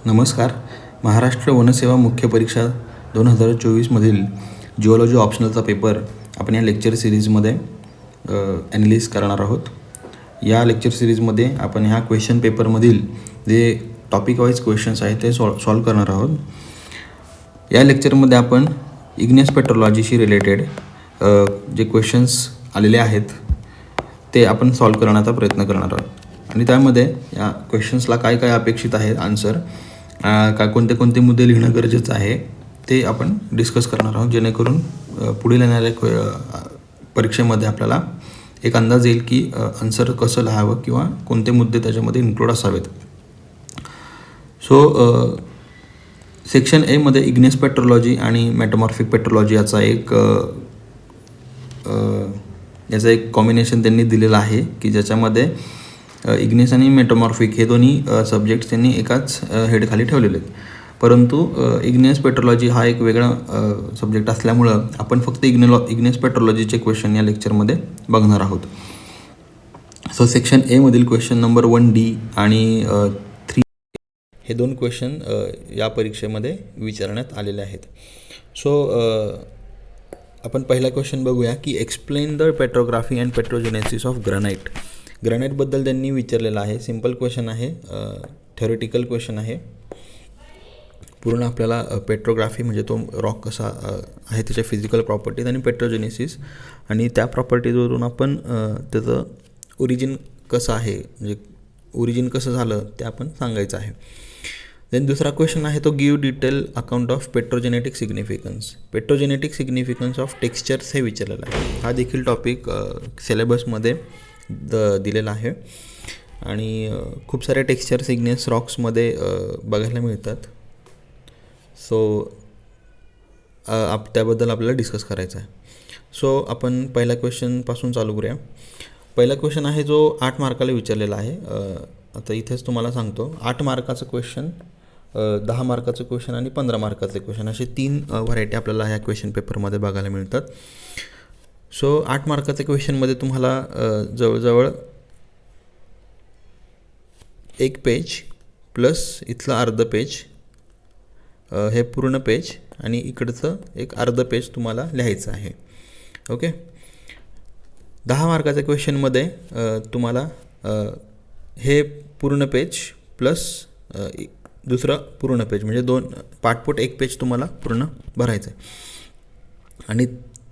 नमस्कार. महाराष्ट्र वनसेवा मुख्य परीक्षा 2024मधील जिओलॉजी ऑप्शनलचा पेपर आपण या लेक्चर सिरीजमध्ये ॲनालिसिस करणार आहोत. या लेक्चर सिरीजमध्ये आपण ह्या क्वेश्चन पेपरमधील जे टॉपिक वाईज क्वेश्चन्स आहेत ते सॉल्व करणार आहोत. या लेक्चरमध्ये आपण इग्नियस पेट्रोलॉजीशी रिलेटेड जे क्वेश्चन्स आलेले आहेत ते आपण सॉल्व करण्याचा प्रयत्न करणार आहोत. आणि त्यामध्ये या क्वेश्चन्सला काय काय अपेक्षित आहे आन्सर, कोणते मुद्दे लिहिणं गरजेचं आहे ते आपण डिस्कस करणार आहोत, जेणेकरून पुढील येणाऱ्या परीक्षेमध्ये आपल्याला एक अंदाज येईल की आन्सर कसं लिहावं किंवा कोणते मुद्दे त्याच्यामध्ये इन्क्लूड असावेत. सो सेक्शन एमध्ये इग्नियस पेट्रोलॉजी आणि मेटामॉर्फिक पेट्रोलॉजी याचा एक कॉम्बिनेशन त्यांनी दिलेलं आहे की ज्याच्यामध्ये इग्नियस आणि मेटामॉर्फिक हे दोन्ही सब्जेक्ट्स त्यांनी एकाच हेडखाली ठेवलेले आहेत. परंतु इग्नियस पेट्रोलॉजी हा एक वेगळा सब्जेक्ट असल्यामुळं आपण फक्त इग्नियस पेट्रोलॉजीचे क्वेश्चन या लेक्चरमध्ये बघणार आहोत. सो सेक्शन एमधील क्वेश्चन नंबर 1D आणि 3 हे दोन क्वेश्चन या परीक्षेमध्ये विचारण्यात आलेले आहेत. सो आपण पहिला क्वेश्चन बघूया की explain the petrography and petrogenesis of granite. ग्रॅनाइटबद्दल त्यांनी विचारलेलं आहे. सिम्पल क्वेश्चन आहे, थेरोटिकल क्वेश्चन आहे. पूर्ण आपल्याला पेट्रोग्राफी म्हणजे तो रॉक कसा आहे त्याच्या फिजिकल प्रॉपर्टीज आणि पेट्रोजेनेसिस आणि त्या प्रॉपर्टीजवरून आपण त्याचं ओरिजिन कसं आहे, म्हणजे ओरिजिन कसं झालं ते आपण सांगायचं आहे. देन दुसरा क्वेश्चन आहे तो give detail account of petrogenetic significance. Petrogenetic significance of textures हे विचारलेलं आहे. हा देखील टॉपिक सिलेबसमध्ये दिलेला आहे आणि खूप सारे टेक्स्चर्स इग्नियस रॉक्समध्ये बघायला मिळतात. सो त्याबद्दल आपल्याला डिस्कस करायचं आहे. सो आपण पहिल्या क्वेश्चनपासून चालू करूया. पहिला क्वेश्चन आहे जो 8 मार्काला विचारलेला आहे. आता इथेच तुम्हाला सांगतो 8 मार्काचं क्वेश्चन, 10 मार्काचं क्वेश्चन आणि 15 मार्काचे क्वेश्चन असे 3 व्हरायटी आपल्याला ह्या क्वेश्चन पेपरमध्ये बघायला मिळतात. सो 8 मार्काच्या क्वेश्चनमध्ये तुम्हाला जवळजवळ 1 पेज प्लस इथलं अर्ध पेज, हे पूर्ण पेज आणि इकडचं एक अर्ध पेज तुम्हाला लिहायचं आहे. ओके. 10 मार्काच्या क्वेश्चनमध्ये तुम्हाला हे पूर्ण पेज प्लस दुसरं पूर्ण पेज म्हणजे 2 पाठपोट 1 पेज तुम्हाला पूर्ण भरायचं आहे. आणि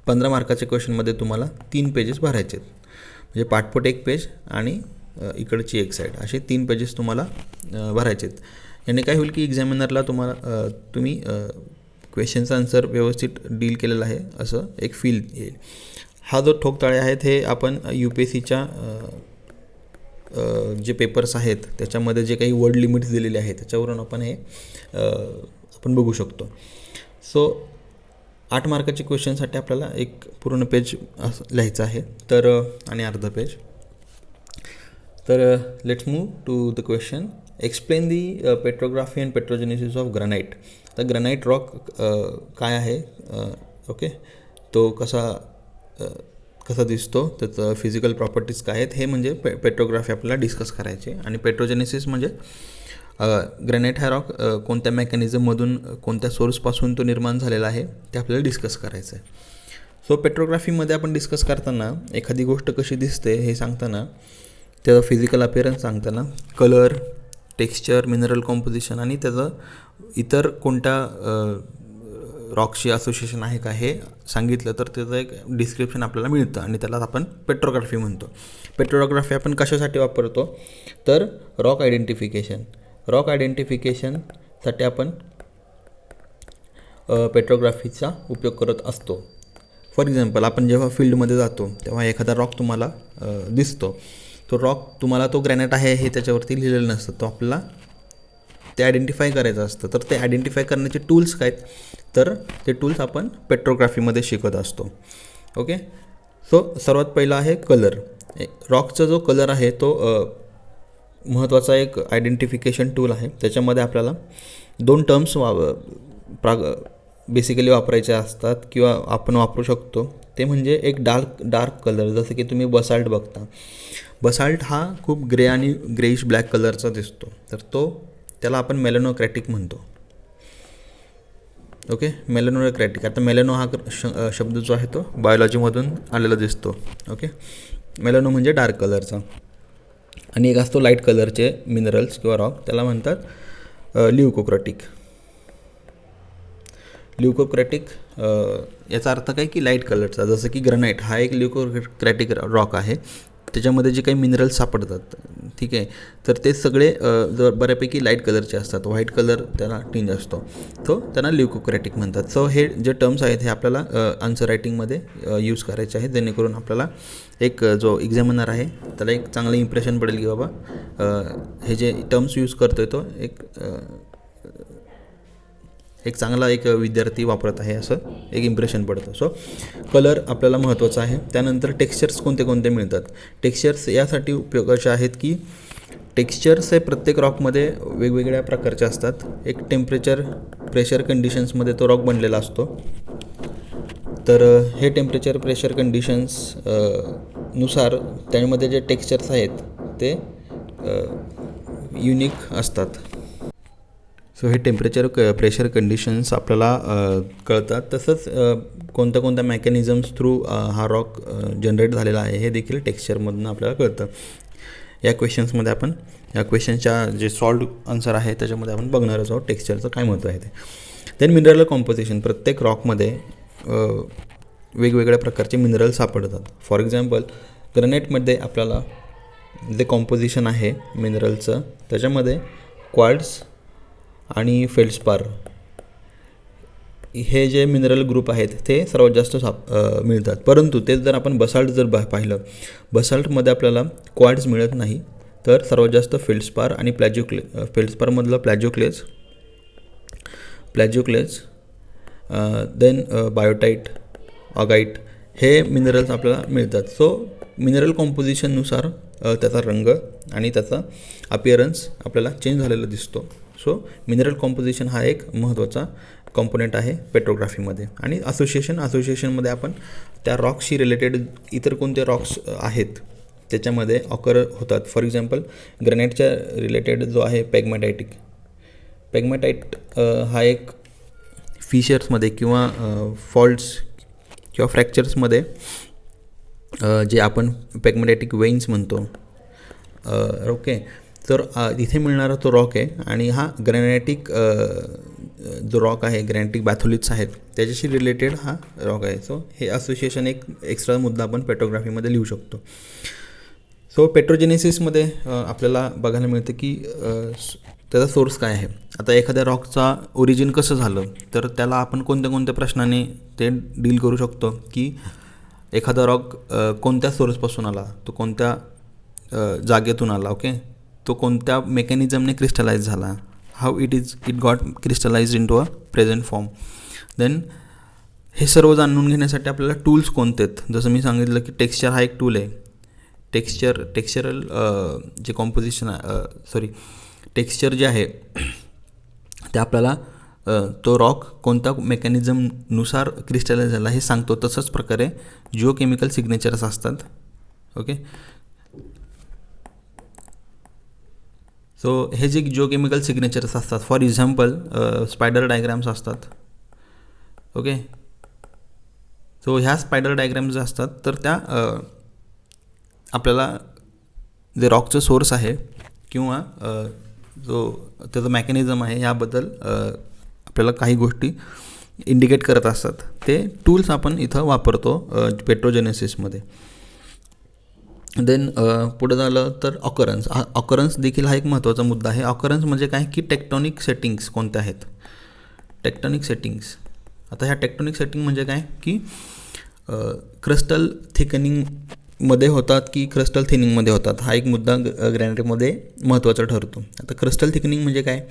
15 मार्काच्या क्वेश्चनमध्ये तुम्हाला 3 पेजेस भरायचे आहेत, म्हणजे पाठपोट 1 पेज आणि इकडची एक साईड असे 3 पेजेस तुम्हाला भरायचे आहेत. याने काय होईल की एक्झामिनरला तुम्ही क्वेश्चनचा आन्सर व्यवस्थित डील केलेला आहे असं एक फील येईल. हा जो ठोकताळे आहेत हे आपण UPSCच्या जे पेपर्स आहेत त्याच्यामध्ये जे काही वर्ड लिमिट्स दिलेले आहेत त्याच्यावरून आपण आपण बघू शकतो. सो 8 मार्काच्या क्वेश्चनसाठी आपल्याला एक पूर्ण पेज लिहायचं आहे तर आणि अर्ध पेज. तर let's move to the question. Explain the petrography and petrogenesis of granite. तर ग्रॅनाइट रॉक काय आहे, ओके, तो कसा दिसतो, त्याचं फिजिकल प्रॉपर्टीज काय आहेत हे म्हणजे पेट्रोग्राफी आपल्याला डिस्कस करायचे. आणि पेट्रोजेनेसिस म्हणजे ग्रॅनाइट हा रॉक कोणत्या मेकॅनिझममधून कोणत्या सोर्सपासून तो निर्माण झालेला आहे ते आपल्याला डिस्कस करायचं आहे. सो पेट्रोग्राफीमध्ये आपण डिस्कस करताना एखादी गोष्ट कशी दिसते हे सांगताना, त्याचा फिजिकल अपिअरन्स सांगताना कलर, टेक्स्चर, मिनरल कॉम्पोजिशन आणि त्याचं इतर कोणत्या रॉकशी असोसिएशन आहे का हे सांगितलं तर त्याचं एक डिस्क्रिप्शन आपल्याला मिळतं आणि त्याला आपण पेट्रोग्राफी म्हणतो. पेट्रोग्राफी आपण कशासाठी वापरतो तर रॉक आयडेंटिफिकेशनसाठी आपण पेट्रोग्राफीचा उपयोग करत असतो. फॉर एक्झाम्पल आपण जेव्हा फील्डमध्ये जातो तेव्हा एखादा रॉक तुम्हाला दिसतो, तो रॉक तुम्हाला तो ग्रॅनाइट आहे हे त्याच्यावरती लिहिलेलं नसतं, तो आपल्याला ते आयडेंटिफाय करायचं असतं. तर ते आयडेंटिफाय करण्याचे टूल्स काय तर ते टूल्स आपण पेट्रोग्राफीमध्ये शिकत असतो. ओके. सो सर्वात पहिला आहे कलर. रॉकचा जो कलर आहे तो महत्त्वाचा एक आयडेंटिफिकेशन टूल आहे. त्याच्यामध्ये आपल्याला 2 टर्म्स बेसिकली वापरायचे असतात किंवा आपण वापरू शकतो. ते म्हणजे एक डार्क कलर, जसं की तुम्ही बसाल्ट बघता. बसाल्ट हा खूप ग्रे आणि ग्रेइश ब्लॅक कलरचा दिसतो, तर तो त्याला आपण मेलॅनोक्रॅटिक म्हणतो. ओके, मेलॅनोक्रॅटिक. आता मेलॅनो हा शब्द जो आहे तो बायोलॉजीमधून आलेला दिसतो. ओके, मेलॅनो म्हणजे डार्क कलरचा, आणि एक असतो लाईट कलरचे मिनरल्स किंवा रॉक, त्याला म्हणतात ल्युकोक्रॅटिक. ल्युकोक्रॅटिक याचा अर्थ काय की लाईट कलरचा, जसं की ग्रॅनाइट हा एक ल्युकोक्रॅटिक रॉक आहे. त्याच्यामध्ये जे काही मिनरल्स सापडतात, ठीक आहे, तर ते सगळे बऱ्यापैकी लाईट कलरचे असतात. व्हाईट कलर त्याला टिंज असतो, तो त्यांना ल्युकोक्रॅटिक म्हणतात. सो हे जे टर्म्स आहेत हे आपल्याला आन्सर रायटिंगमध्ये यूज करायचे आहेत, जेणेकरून आपल्याला एक जो एक्झामिनर आहे त्याला एक चांगलं इम्प्रेशन पडेल की बाबा हे जे टर्म्स यूज करतो आहे तो एक चांगला एक विद्यार्थी वापरत आहे असं एक इम्प्रेशन पडतं. सो कलर आपल्याला महत्त्वाचा आहे. त्यानंतर टेक्स्चर्स कोणते कोणते मिळतात. टेक्स्चर्स यासाठी उपयोगाचे आहेत की टेक्स्चर्स हे प्रत्येक रॉकमध्ये वेगवेगळ्या प्रकारचे असतात. एक टेम्परेचर प्रेशर कंडिशन्समध्ये तो रॉक बनलेला असतो. तर हे टेम्परेचर प्रेशर कंडिशन्स नुसार त्यामध्ये जे टेक्स्चर्स आहेत ते युनिक असतात. सो हे टेम्परेचर प्रेशर कंडिशन्स आपल्याला कळतात. तसंच कोणत्या कोणत्या मेकॅनिझम्स थ्रू हा रॉक जनरेट झालेला आहे हे देखील टेक्स्चरमधून आपल्याला कळतं. या क्वेश्चन्समध्ये आपण या क्वेश्चनच्या जे सॉल्व आन्सर आहे त्याच्यामध्ये आपण बघणारच आहोत टेक्स्चरचं काय महत्त्व आहे ते. Then mineral composition. प्रत्येक रॉकमध्ये वेगवेगळ्या प्रकारचे मिनरल सापडतात. फॉर एक्झाम्पल ग्रॅनाइटमध्ये आपल्याला जे कॉम्पोजिशन आहे मिनरलचं त्याच्यामध्ये क्वार्ट्ज आणि फेल्डस्पार हे जे मिनरल ग्रुप आहेत ते सर्वात जास्त मिळतात. परंतु तेच जर आपण बसाल्ट जर पाहिलं, बसाल्टमध्ये आपल्याला क्वार्ट्ज मिळत नाही, तर सर्वात जास्त फेल्डस्पार आणि फेल्डस्पारमधलं प्लॅजिओक्लेज देन बायोटाईट, ऑगाईट हे मिनरल्स आपल्याला मिळतात. सो मिनरल कॉम्पोजिशननुसार त्याचा रंग आणि त्याचा अपिअरन्स आपल्याला चेंज झालेला दिसतो. सो मिनरल कॉम्पोजिशन हा एक महत्त्वाचा कॉम्पोनंट आहे पेट्रोग्राफीमध्ये. आणि असोसिएशनमध्ये आपण त्या रॉक्सशी रिलेटेड इतर कोणते रॉक्स आहेत त्याच्यामध्ये ऑकर होतात. फॉर एक्झाम्पल ग्रॅनाइटच्या रिलेटेड जो आहे पेग्मॅटाईट हा एक फिशर्समध्ये किंवा फॉल्ट्स किंवा फ्रॅक्चर्समध्ये जे आपण पेग्मॅटाइटिक वेन्स म्हणतो. ओके, तर इथे मिळणारा तो रॉक आहे आणि हा ग्रॅनाइटिक जो रॉक आहे, ग्रॅनाइटिक बॅथोलिथ्स आहेत त्याच्याशी रिलेटेड हा रॉक आहे. सो हे असोसिएशन एक एक्स्ट्रा मुद्दा आपण पेट्रोग्राफीमध्ये लिहू शकतो. सो पेट्रोजेनेसिसमध्ये आपल्याला बघायला मिळतं की त्याचा सोर्स काय आहे. आता एखाद्या रॉकचा ओरिजिन कसं झालं तर त्याला आपण कोणत्या कोणत्या प्रश्नाने ते डील करू शकतो की एखादा रॉक कोणत्या सोर्सपासून आला, तो कोणत्या जागेतून आला, ओके, तो कोणत्या मेकॅनिझमने क्रिस्टलाइज झाला, how it got crystallize into a present form. Then हे सर्व जाणून घेण्यासाठी आपल्याला टूल्स कोणते आहेत. जसं मी सांगितलं की टेक्स्चर हा एक टूल आहे. टेक्स्चरल जे कॉम्पोजिशन टेक्स्चर जे आहे ते आपल्याला तो रॉक कोणत्या मेकॅनिझमनुसार क्रिस्टलाइज झाला हे सांगतो. तसंच प्रकारे जिओकेमिकल सिग्नेचर्स असतात. ओके, सो हे जे जिओकेमिकल सिग्नेचर्स असतात, फॉर एक्झाम्पल स्पायडर डायग्राम्स असतात. ओके, सो ह्या स्पायडर डायग्राम्स ज्या असतात तर त्या आपल्याला जे रॉकचं सोर्स आहे किंवा जो त्याचं मेकॅनिझम आहे याबद्दल आपल्याला काही गोष्टी इंडिकेट करत असतात. ते टूल्स आपण इथं वापरतो पेट्रोजेनेसिसमध्ये. देन पुढे झालं तर ऑकरन्स देखील हा एक महत्त्वाचा मुद्दा आहे. ऑकरन्स म्हणजे काय की टेक्टॉनिक सेटिंग्स कोणत्या आहेत. टेक्टॉनिक सेटिंग्स, आता ह्या टेक्टॉनिक सेटिंग म्हणजे काय की क्रिस्टल थिकनिंगमध्ये होतात की क्रिस्टल थिनिंगमध्ये होतात, हा एक मुद्दा ग्रॅनाइटमध्ये महत्त्वाचा ठरतो. आता क्रिस्टल थिकनिंग म्हणजे काय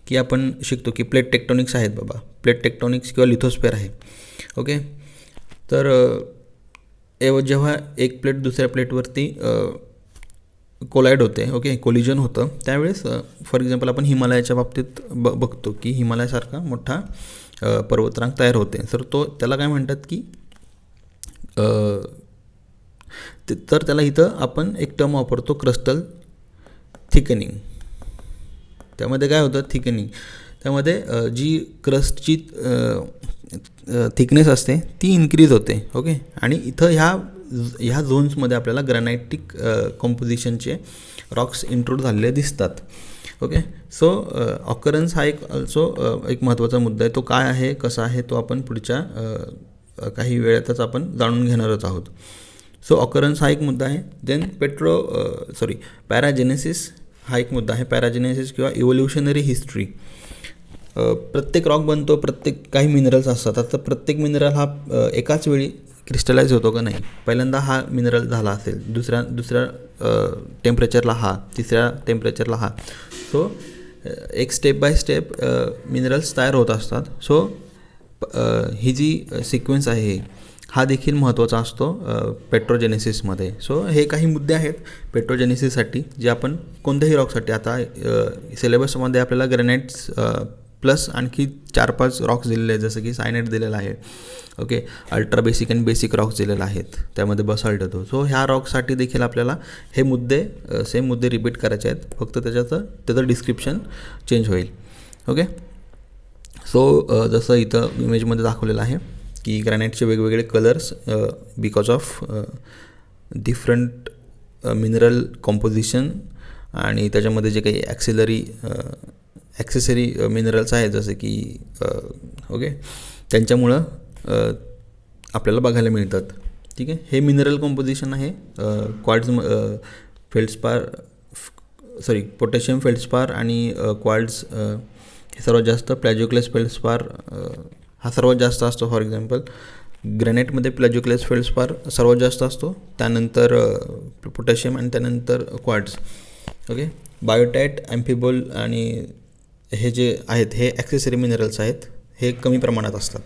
की आपण शिकतो की प्लेट टेक्टॉनिक्स आहेत बाबा, प्लेट टेक्टॉनिक्स किंवा लिथोस्फिअर आहे. ओके, तर जेव्हा एक प्लेट दुसऱ्या प्लेटवरती कोलाईड होते, ओके, कोलिजन होतं, त्यावेळेस फॉर एक्झाम्पल आपण हिमालयाच्या बाबतीत बघतो की हिमालयासारखा मोठा पर्वतरांग तयार होते. तर त्याला काय म्हणतात की तर त्याला इथं आपण एक टर्म वापरतो क्रिस्टल थिकनिंग. त्यामध्ये काय होतं, थिकनिंग. त्यामध्ये जी क्रस्टची थिकनेस असते ती इन्क्रीज होते. ओके, आणि इथं ह्या झोन्समध्ये आपल्याला ग्रॅनायटिक कॉम्पोजिशनचे रॉक्स इंट्रोड्यूस झालेले दिसतात. ओके, सो ऑकरन्स हा एक महत्त्वाचा मुद्दा आहे. तो काय आहे, कसा आहे, तो आपण पुढच्या काही वेळातच आपण जाणून घेणारच आहोत. सो ऑकरन्स हा एक मुद्दा आहे. देन पॅराजेनेसिस हा एक मुद्दा आहे. पॅराजेनेसिस किंवा इव्होल्युशनरी हिस्ट्री. प्रत्येक रॉक बनतो, काही मिनरल्स असतात. आता प्रत्येक मिनरल हा एकाच वेळी क्रिस्टलाइज होतो का नाही. पहिल्यांदा हा मिनरल झाला असेल, दुसऱ्या टेम्परेचरला हा, तिसऱ्या टेम्परेचरला हा. सो एक स्टेप बाय स्टेप मिनरल्स तयार होत असतात. सो ही जी सिक्वेन्स आहे हा देखील महत्त्वाचा असतो पेट्रोजेनेसिसमध्ये. सो हे काही मुद्दे आहेत पेट्रोजेनेसिससाठी जे आपण कोणत्याही रॉकसाठी, आता सिलेबसमध्ये आपल्याला ग्रॅनाइट्स प्लस आणखी 4-5 रॉक्स दिलेले आहेत, जसं की सायनाइट दिलेला आहे. ओके, अल्ट्रा बेसिक आणि बेसिक रॉक्स दिलेले आहेत, त्यामध्ये बसाल्ट येतो. सो ह्या रॉक्ससाठी देखील आपल्याला हे सेम मुद्दे रिपीट करायचे आहेत, फक्त त्याचं डिस्क्रिप्शन चेंज होईल. ओके, सो जसं इथं इमेजमध्ये दाखवलेलं आहे की ग्रॅनाइटचे वेगवेगळे colours because of different mineral composition आणि त्याच्यामध्ये जे काही ॲक्सेसरी मिनरल्स आहेत जसे की ओके, त्यांच्यामुळं आपल्याला बघायला मिळतात. ठीक आहे, हे मिनरल कॉम्पोजिशन आहे. क्वार्ट्ज पोटॅशियम फेल्डस्पार आणि क्वार्ट्ज हे सर्वात जास्त. प्लॅजिओक्लेस फेल्डस्पार हा सर्वात जास्त असतो. फॉर एक्झाम्पल ग्रॅनाइटमध्ये प्लॅजिओक्लेस फेल्डस्पार सर्वात जास्त असतो, त्यानंतर पोटॅशियम आणि त्यानंतर क्वार्ट्ज. ओके, बायोटाईट, ॲम्फिबोल आणि हे जे आहेत हे ॲक्सेसरी मिनरल्स आहेत, हे कमी प्रमाणात असतात.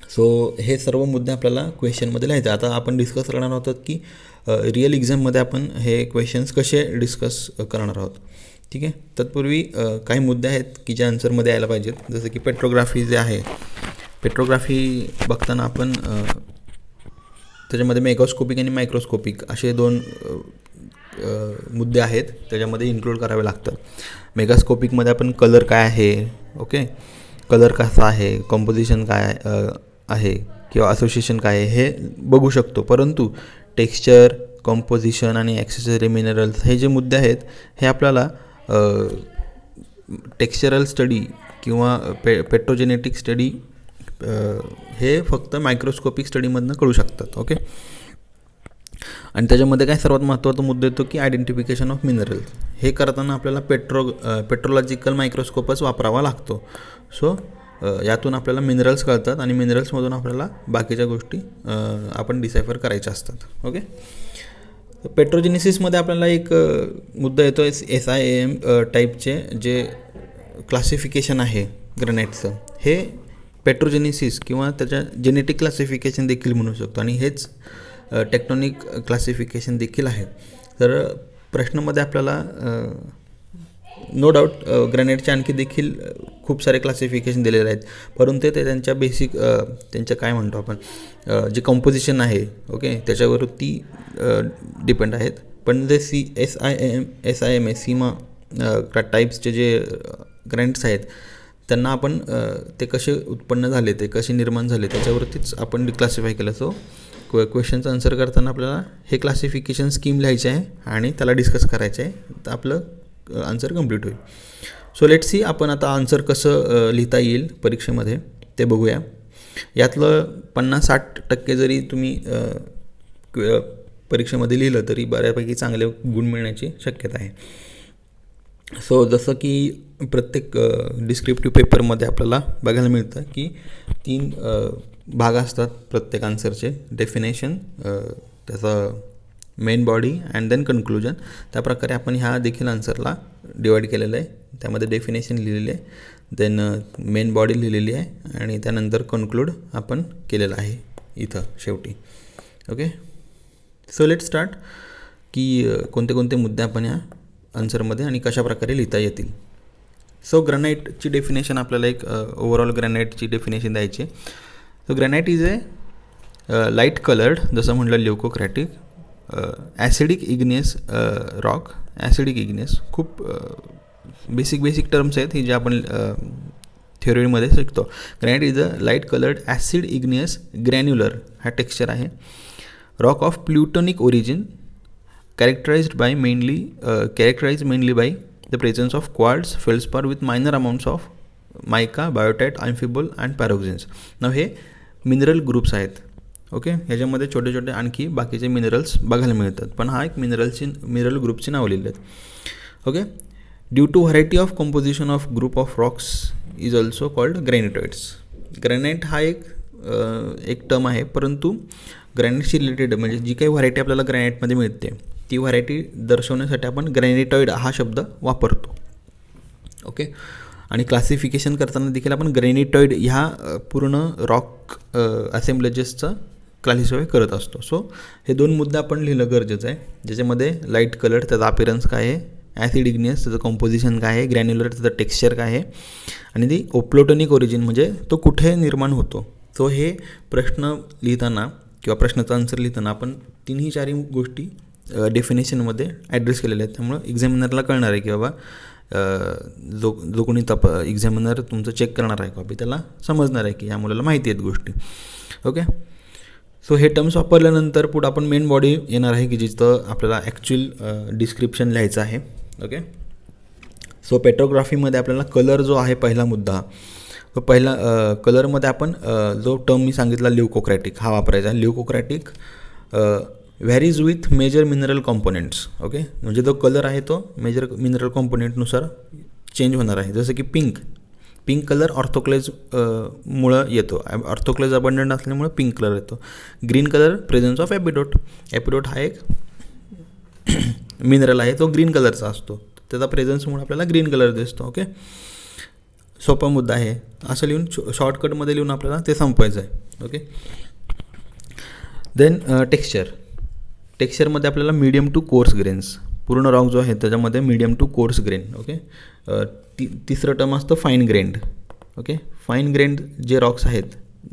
सो हे सर्व मुद्दे आपल्याला क्वेश्चनमध्ये लिहायचे. आता आपण डिस्कस करणार आहोत की रिअल एक्झाममध्ये आपण हे क्वेश्चन्स कसे डिस्कस करणार आहोत. ठीक आहे, तत्पूर्वी काही मुद्दे आहेत की जे आन्सरमध्ये यायला पाहिजेत. जसं की पेट्रोग्राफी जे आहे, पेट्रोग्राफी बघताना आपण त्याच्यामध्ये मेगास्कोपिक आणि मायक्रोस्कोपिक असे 2 मुद्दे आहेत, त्याच्यामध्ये इन्क्लूड करावे लागतात. मेगास्कोपिकमध्ये आपण कलर काय आहे, ओके, कलर कसा आहे, कॉम्पोजिशन काय आहे किंवा असोसिएशन काय आहे हे बघू शकतो. परंतु टेक्स्चर, कॉम्पोजिशन आणि ॲक्सेसरी मिनरल्स हे जे मुद्दे आहेत हे आपल्याला टेक्स्चरल स्टडी किंवा पेट्रोजेनेटिक स्टडी हे फक्त मायक्रोस्कोपिक स्टडीमधनं कळू शकतात. ओके, आणि त्याच्यामध्ये काय सर्वात महत्त्वाचा मुद्दा येतो की आयडेंटिफिकेशन ऑफ मिनरल्स. हे करताना आपल्याला पेट्रोलॉजिकल मायक्रोस्कोपच वापरावा लागतो. सो यातून आपल्याला मिनरल्स कळतात आणि मिनरल्समधून आपल्याला बाकीच्या गोष्टी आपण डिसायफर करायच्या असतात. ओके, पेट्रोजेनेसिसमध्ये आपल्याला एक मुद्दा येतो SIAM टाईपचे जे क्लासिफिकेशन आहे ग्रॅनाइटचं, हे पेट्रोजेनेसिस किंवा त्याच्या जेनेटिक क्लासिफिकेशन देखील म्हणू शकतो आणि हेच टेक्टोनिक क्लासिफिकेशन देखील आहे. तर प्रश्नामध्ये आपल्याला नो डाऊट ग्रॅनाइटचे आणखी देखील खूप सारे क्लासिफिकेशन दिलेले आहेत, परंतु ते त्यांच्या बेसिक त्यांच्या काय म्हणतो आपण जे कंपोजिशन आहे, ओके, त्याच्यावरती डिपेंड आहेत. पण जे SIM सीमा टाईप्सचे जे ग्रॅनाइट्स आहेत त्यांना आपण ते कसे उत्पन्न झाले, ते कसे निर्माण झाले त्याच्यावरतीच आपण डिक्लासिफाय केलं. सो क्वेश्चनचं आन्सर करताना आपल्याला हे क्लासिफिकेशन स्कीम लिहायचे आहे आणि त्याला डिस्कस करायचं आहे, तर आपलं आन्सर कंप्लीट होईल. सो लेट्स सी आपण आता आन्सर कसं लिहिता येईल परीक्षेमध्ये ते बघूया. यातलं 50-60% जरी तुम्ही परीक्षेमध्ये लिहिलं तरी बऱ्यापैकी चांगले गुण मिळण्याची शक्यता आहे. सो जसं की प्रत्येक डिस्क्रिप्टिव्ह पेपरमध्ये आपल्याला बघायला मिळतं की 3 भाग असतात प्रत्येक आन्सरचे. डेफिनेशन, त्याचं main body and then conclusion. त्याप्रकारे आपण ह्या देखील आन्सरला डिवाईड केलेलं आहे. त्यामध्ये डेफिनेशन लिहिलेली आहे, देन मेन बॉडी लिहिलेली आहे आणि त्यानंतर कन्क्लूड आपण केलेलं आहे इथं शेवटी. ओके, सो लेट स्टार्ट की कोणते कोणते मुद्दे आपण या आन्सरमध्ये आणि कशाप्रकारे लिहिता येतील. सो ग्रॅनाइटची डेफिनेशन आपल्याला एक ओव्हरऑल ग्रॅनाइटची डेफिनेशन द्यायची. So granite is light coloured, जसं म्हटलं leucocratic, acidic igneous rock. Acidic igneous खूप बेसिक टर्म्स आहेत ही जे आपण थेअरीमध्ये शिकतो. Granite is a light coloured acid igneous granular हा टेक्स्चर आहे. Rock of plutonic origin characterized mainly by the presence of quartz, feldspar with minor amounts of mica, biotite, amphibole and pyroxenes. Now हे mineral groups आहेत. Okay, ह्याच्यामध्ये छोटे छोटे आणखी बाकीचे minerals बघायला मिळतात, पण हा एक मिनरल ग्रुपची नावं लिहिली आहेत. Okay, due to variety of composition of group of rocks is also called granitoids. Granite हा एक टर्म आहे, परंतु ग्रॅनाइटशी रिलेटेड म्हणजे जी काही व्हरायटी आपल्याला ग्रॅनाइटमध्ये मिळते ती व्हरायटी दर्शवण्यासाठी आपण ग्रॅनिटॉइड हा शब्द वापरतो. ओके, आणि क्लासिफिकेशन करताना देखील आपण ग्रॅनिटॉइड ह्या पूर्ण रॉक असेंब्लेजेसचं क्लासिफाय करत असतो. सो हे 2 मुद्दे आपण लिहिलं गरजेचं आहे, ज्याच्यामध्ये लाईट कलर त्याचा अपिरन्स काय आहे, ॲसिड इग्नियस त्याचं कॉम्पोजिशन काय आहे, ग्रॅन्युलर त्याचं टेक्स्चर काय आहे, आणि ती प्लुटोनिक ओरिजिन म्हणजे तो कुठे निर्माण होतो. सो हे प्रश्न लिहिताना किंवा प्रश्नाचं आन्सर लिहिताना आपण 3-4 गोष्टी डेफिनेशनमध्ये ॲड्रेस केलेल्या आहेत. त्यामुळं एक्झामिनरला कळणार आहे की बाबा जो कोणी एक्झामिनर तुमचं चेक करणार आहे कॉपी त्याला समजणार आहे की ह्या मुलाला माहिती आहेत गोष्टी. ओके, सो हे टर्म्स वापरल्यानंतर पुढं आपण मेन बॉडी येणार आहे की जिथं आपल्याला ॲक्च्युअल डिस्क्रिप्शन लिहायचं आहे. ओके, सो पेट्रोग्राफीमध्ये आपल्याला कलर जो आहे पहिला मुद्दा, तो पहिला कलरमध्ये आपण जो टर्म मी सांगितला ल्युकोक्रॅटिक हा वापरायचा. Leucocratic varies with major mineral components. Okay, म्हणजे जो कलर आहे तो मेजर मिनरल कॉम्पोनेंटनुसार चेंज होणार आहे. जसं की पिंक कलर ऑर्थोक्लेज मुळं येतो, ऑर्थोक्लेज अबंडंट असल्यामुळे पिंक कलर येतो. ग्रीन कलर प्रेझन्स ऑफ ॲपिडोट हा एक मिनरल आहे, तो ग्रीन कलरचा असतो, त्याचा प्रेझन्समुळे आपल्याला ग्रीन कलर दिसतो. ओके, सोपा मुद्दा आहे, असं लिहून शॉर्टकटमध्ये लिहून आपल्याला ते संपवायचं आहे. ओके, देन टेक्स्चरमध्ये आपल्याला मीडियम टू कोर्स ग्रेन्स, पूर्ण रॉक जो आहे त्याच्यामध्ये medium to coarse grain. Okay, तिसरं टर्म असतं fine grained. Okay, fine grained जे रॉक्स आहेत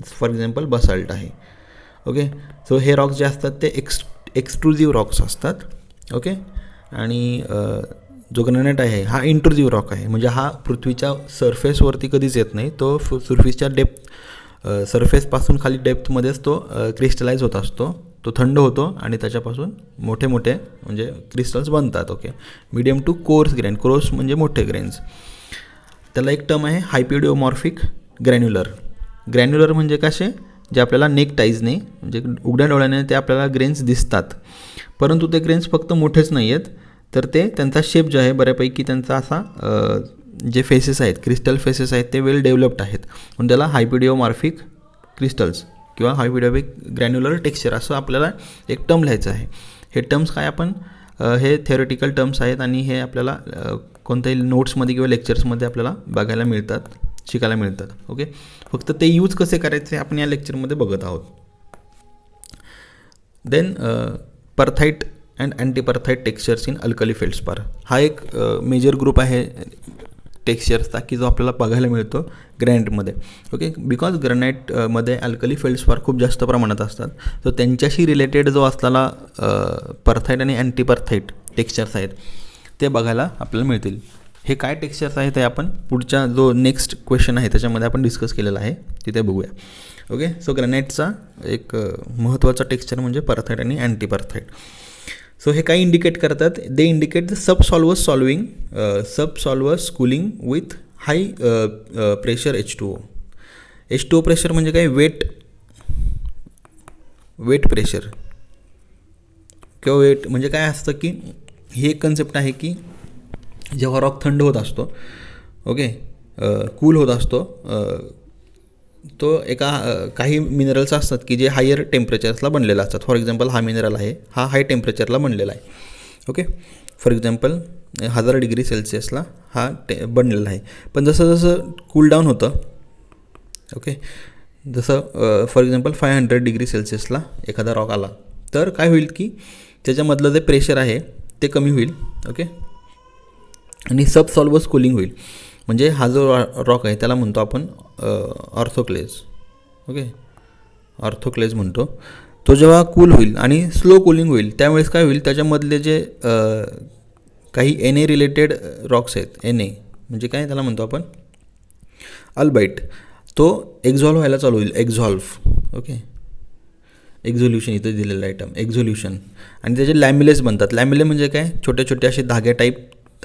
फॉर एक्झाम्पल बसाल्ट आहे. ओके, सो हे रॉक्स जे असतात ते एक्सट्रुझिव्ह रॉक्स असतात. ओके, आणि जो ग्रॅनाइट आहे हा इंट्रुझिव्ह रॉक आहे, म्हणजे हा पृथ्वीच्या सरफेसवरती कधीच येत नाही, तो पृथ्वीच्या सरफेसपासून खाली डेप्थमध्येच तो क्रिस्टलाइज होत असतो, तो थंड होतो आणि त्याच्यापासून मोठे म्हणजे क्रिस्टल्स बनतात. Okay, medium to coarse grain, coarse म्हणजे मोठे ग्रेन्स. त्याला एक टर्म आहे हायपिडिओमॉर्फिक ग्रॅन्युलर म्हणजे कसे जे आपल्याला नेक टाईजने म्हणजे उघड्या डोळ्याने ते आपल्याला ग्रेन्स दिसतात, परंतु ते ग्रेन्स फक्त मोठेच नाही आहेत, तर ते त्यांचा शेप जो आहे बऱ्यापैकी त्यांचा असा जे फेसेस आहेत क्रिस्टल फेसेस आहेत ते वेल डेव्हलप्ड आहेत, म्हणून त्याला हायपिडिओमॉर्फिक क्रिस्टल्स किंवा हायपिडिओमिक ग्रॅन्युलर टेक्स्चर असं आपल्याला एक टर्म लिहायचं आहे. हे टर्म्स काय आपण हे थेओरेटिकल टर्म्स आहेत आणि हे आपल्याला कोणत्याही नोट्समध्ये किंवा लेक्चर्समध्ये आपल्याला बघायला मिळतात, शिकायला मिळतात. ओके, फक्त ते यूज कसे करायचे आपण या लेक्चरमध्ये बघत आहोत. Then perthite and antiperthite textures in alkali feldspar हा एक मेजर ग्रुप आहे टेक्स्चर्सचा की जो आपल्याला बघायला मिळतो ग्रॅनाइटमध्ये. ओके, बिकॉज ग्रॅनाइटमध्ये अल्कली फेल्डस्पार खूप जास्त प्रमाणात असतात, तर त्यांच्याशी रिलेटेड जो असलेला परथाईट आणि अँटीपरथाईट टेक्स्चर्स आहेत ते बघायला आपल्याला मिळतील. हे काय टेक्स्चर्स आहेत ते आपण पुढच्या जो नेक्स्ट क्वेश्चन आहे त्याच्यामध्ये आपण डिस्कस केलेला आहे तिथे बघूया. ओके, सो ग्रॅनाइटचा एक महत्त्वाचा टेक्स्चर म्हणजे परथाईट आणि अँटीपरथाईट. सो हे काय इंडिकेट करतात, they indicate the subsolvus cooling with high pressure H2O pressure म्हणजे काय वेट प्रेशर किंवा वेट म्हणजे काय असतं की ही एक कन्सेप्ट आहे की जेव्हा रॉक थंड होत असतो, ओके कूल होत असतो, तो काही मिनरल्स असतात की जे हायर टेम्परेचर्सला बनलेला असतात. फॉर एक्झाम्पल हा मिनरल आहे, हा हाय टेम्परेचरला बनलेला आहे. ओके, फॉर एक्झाम्पल 1000 डिग्री सेल्सिअसला हा बनलेला आहे, पण जसं जसं कूल डाऊन होतं, ओके जसं फॉर एक्झाम्पल 500 डिग्री सेल्सिअसला एखादा रॉक आला तर काय होईल की त्याच्यामधलं जे प्रेशर आहे ते कमी होईल. ओके, आणि सबसॉल्व्हर्स कूलिंग होईल, म्हणजे हा जो रॉक आहे त्याला म्हणतो आपण ऑर्थोक्लेज. ओके, ऑर्थोक्लेज म्हणतो. तो जेव्हा कूल होईल आणि स्लो कूलिंग होईल त्यावेळेस काय होईल, त्याच्यामधले जे काही Na रिलेटेड रॉक्स आहेत, Na म्हणजे काय त्याला म्हणतो आपण, अल्बाईट, तो एक्झॉल्व्ह व्हायला चालू होईल. एक्झॉल्व्ह, ओके, एक्झोल्युशन इथं दिलेलं आयटम, एक्झोल्युशन. आणि त्याचे लॅमिलेस बनतात. लॅमिले म्हणजे काय, छोटे छोटे असे धागे टाईप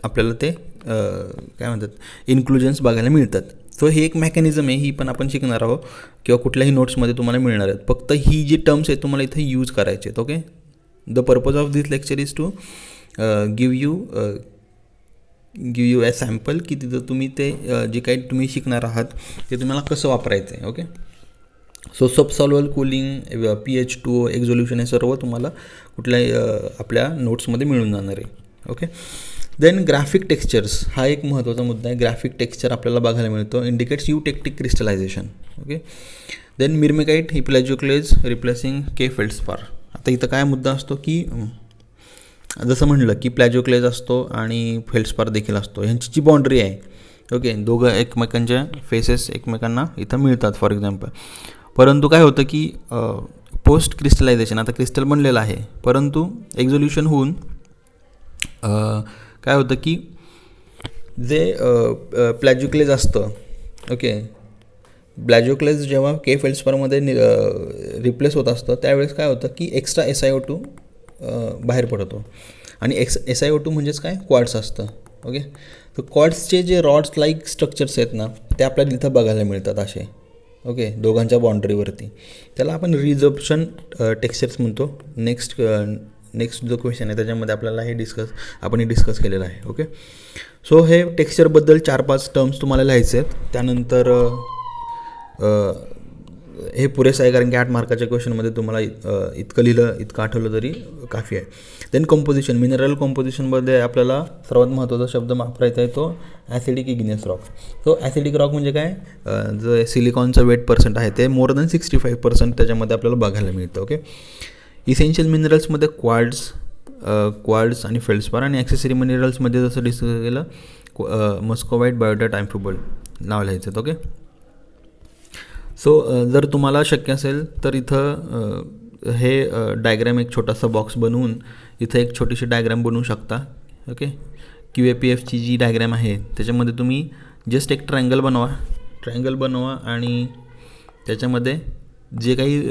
आपल्याला ते काय म्हणतात, इन्क्लुजन्स बघायला मिळतात. सो ही एक मेकॅनिझम आहे, ही पण आपण शिकणार आहोत किंवा कुठल्याही नोट्समध्ये तुम्हाला मिळणार आहेत. फक्त ही जी टर्म्स आहेत तुम्हाला इथं यूज करायचे आहेत. Okay, the purpose of this lecture is to give you a sample, की तिथं तुम्ही ते जे काही तुम्ही शिकणार आहात ते तुम्हाला कसं वापरायचं आहे. ओके, सो सबसॉल्व्हल, कूलिंग, pH2, एक्झोल्युशन हे सर्व तुम्हाला कुठल्याही आपल्या नोट्समध्ये मिळून जाणार आहे. ओके, देन ग्राफिक टेक्स्चर्स हा एक महत्त्वाचा मुद्दा आहे. ग्राफिक टेक्स्चर आपल्याला बघायला मिळतो, इंडिकेट्स युटेक्टिक क्रिस्टलायझेशन. ओके, देन मिरमेकाइट, ही प्लॅजिओक्लेज रिप्लेसिंग के फेल्डस्पार. आता इथं काय मुद्दा असतो की जसं म्हणलं की प्लॅजिओक्लेज असतो आणि फेल्डस्पार देखील असतो, ह्यांची जी बाउंड्री आहे, ओके, दोघं एकमेकांच्या फेसेस एकमेकांना इथं मिळतात फॉर एक्झाम्पल. परंतु काय होतं की पोस्ट क्रिस्टलायझेशन, आता क्रिस्टल बनलेलं आहे परंतु एक्झोल्युशन होऊन काय होतं की जे प्लॅजिओक्लेज असतं, ओके, प्लॅजिओक्लेज जेव्हा के फेल्डस्पारमध्ये रिप्लेस होत असतं त्यावेळेस काय होतं की एक्स्ट्रा SiO2 बाहेर पडतो. आणि SiO2 म्हणजेच काय, क्वार्ट्स असतं. ओके, तर क्वार्ट्सचे जे रॉड्स लाईक स्ट्रक्चर्स आहेत ना ते आपल्याला इथं बघायला मिळतात असे. ओके, दोघांच्या बाउंड्रीवरती, त्याला आपण रिझर्प्शन टेक्स्चर्स म्हणतो. नेक्स्ट जो क्वेश्चन आहे त्याच्यामध्ये आपल्याला हे डिस्कस केलेलं आहे. ओके, सो हे टेक्स्चरबद्दल 4-5 टर्म्स तुम्हाला लिहायचे आहेत. त्यानंतर हे पुरेसं आहे कारण की 8 मार्काच्या क्वेश्चनमध्ये तुम्हाला इतकं लिहिलं, इतकं आठवलं तरी काफी आहे. देन कंपोजिशन, मिनरल कंपोजिशनमध्ये आपल्याला सर्वात महत्त्वाचा शब्द वापरायचा आहे तो acidic igneous rock. So acidic rock म्हणजे काय, जो सिलिकॉनचं वेट पर्सेंट आहे ते मोर दॅन 65% त्याच्यामध्ये आपल्याला बघायला मिळतं. ओके, इसेन्शियल मिनरल्समध्ये क्वार्ट्ज आणि फेल्डस्पार, आणि ॲक्सेसरी मिनरल्समध्ये जसं डिस्कस केलं मस्कोवाईट, बायोटाईट, अँफिबोल्ट नाव लिहायचं. ओके, सो जर तुम्हाला शक्य असेल तर इथं हे डायग्रॅम एक छोटासा बॉक्स बनवून इथं एक छोटीशी डायग्रॅम बनवू शकता. ओके, QAPFची जी डायग्रॅम आहे त्याच्यामध्ये तुम्ही जस्ट एक ट्रायंगल बनवा आणि त्याच्यामध्ये जे काही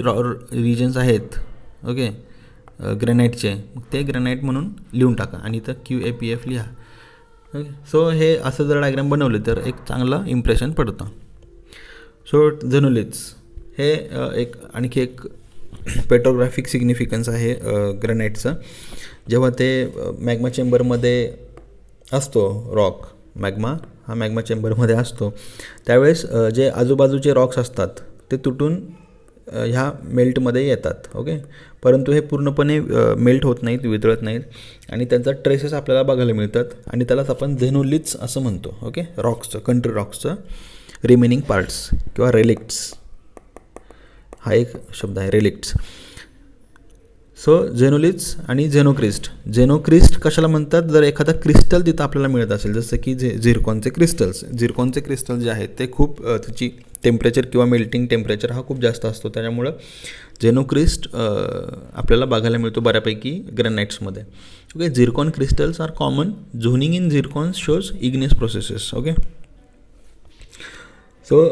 रिजन्स आहेत, ओके, ग्रॅनाईटचे, मग ते ग्रॅनाईट म्हणून लिहून टाका आणि इथं QAPF लिहा. ओके, सो हे असं जर डायग्रॅम बनवलं तर एक चांगलं इम्प्रेशन पडतं. सो झेनोलिथ्स हे आणखी एक पेट्रोग्राफिक सिग्निफिकन्स आहे ग्रॅनाईटचं. जेव्हा ते मॅग्मा चेंबरमध्ये असतो, रॉक मॅग्मा चेंबरमध्ये असतो त्यावेळेस जे आजूबाजूचे रॉक्स असतात ते तुटून ह्या मेल्टमध्ये येतात. ओके, परंतु हे पूर्णपणे मेल्ट होत नाहीत, वितळत नाहीत आणि त्यांचा ट्रेसेस आपल्याला बघायला मिळतात आणि त्यालाच आपण झेनोलिथ्स असं म्हणतो. ओके, कंट्री रॉक्सचं रिमेनिंग पार्ट्स किंवा रेलिक्ट्स हा एक शब्द आहे, रेलिक्ट्स. सो झेनोलिथ्स आणि झेनोक्रिस्ट कशाला म्हणतात, जर एखादा क्रिस्टल तिथं आपल्याला मिळत असेल, जसं की झिरकॉनचे क्रिस्टल जे आहेत ते खूप त्याची टेम्परेचर किंवा मेल्टिंग टेम्परेचर हा खूप जास्त असतो, त्याच्यामुळं झेनोक्रिस्ट आपल्याला बघायला मिळतो बऱ्यापैकी ग्रॅनाइट्समध्ये. Okay, zircon crystals are common. Zoning in zircon shows igneous processes. Okay, so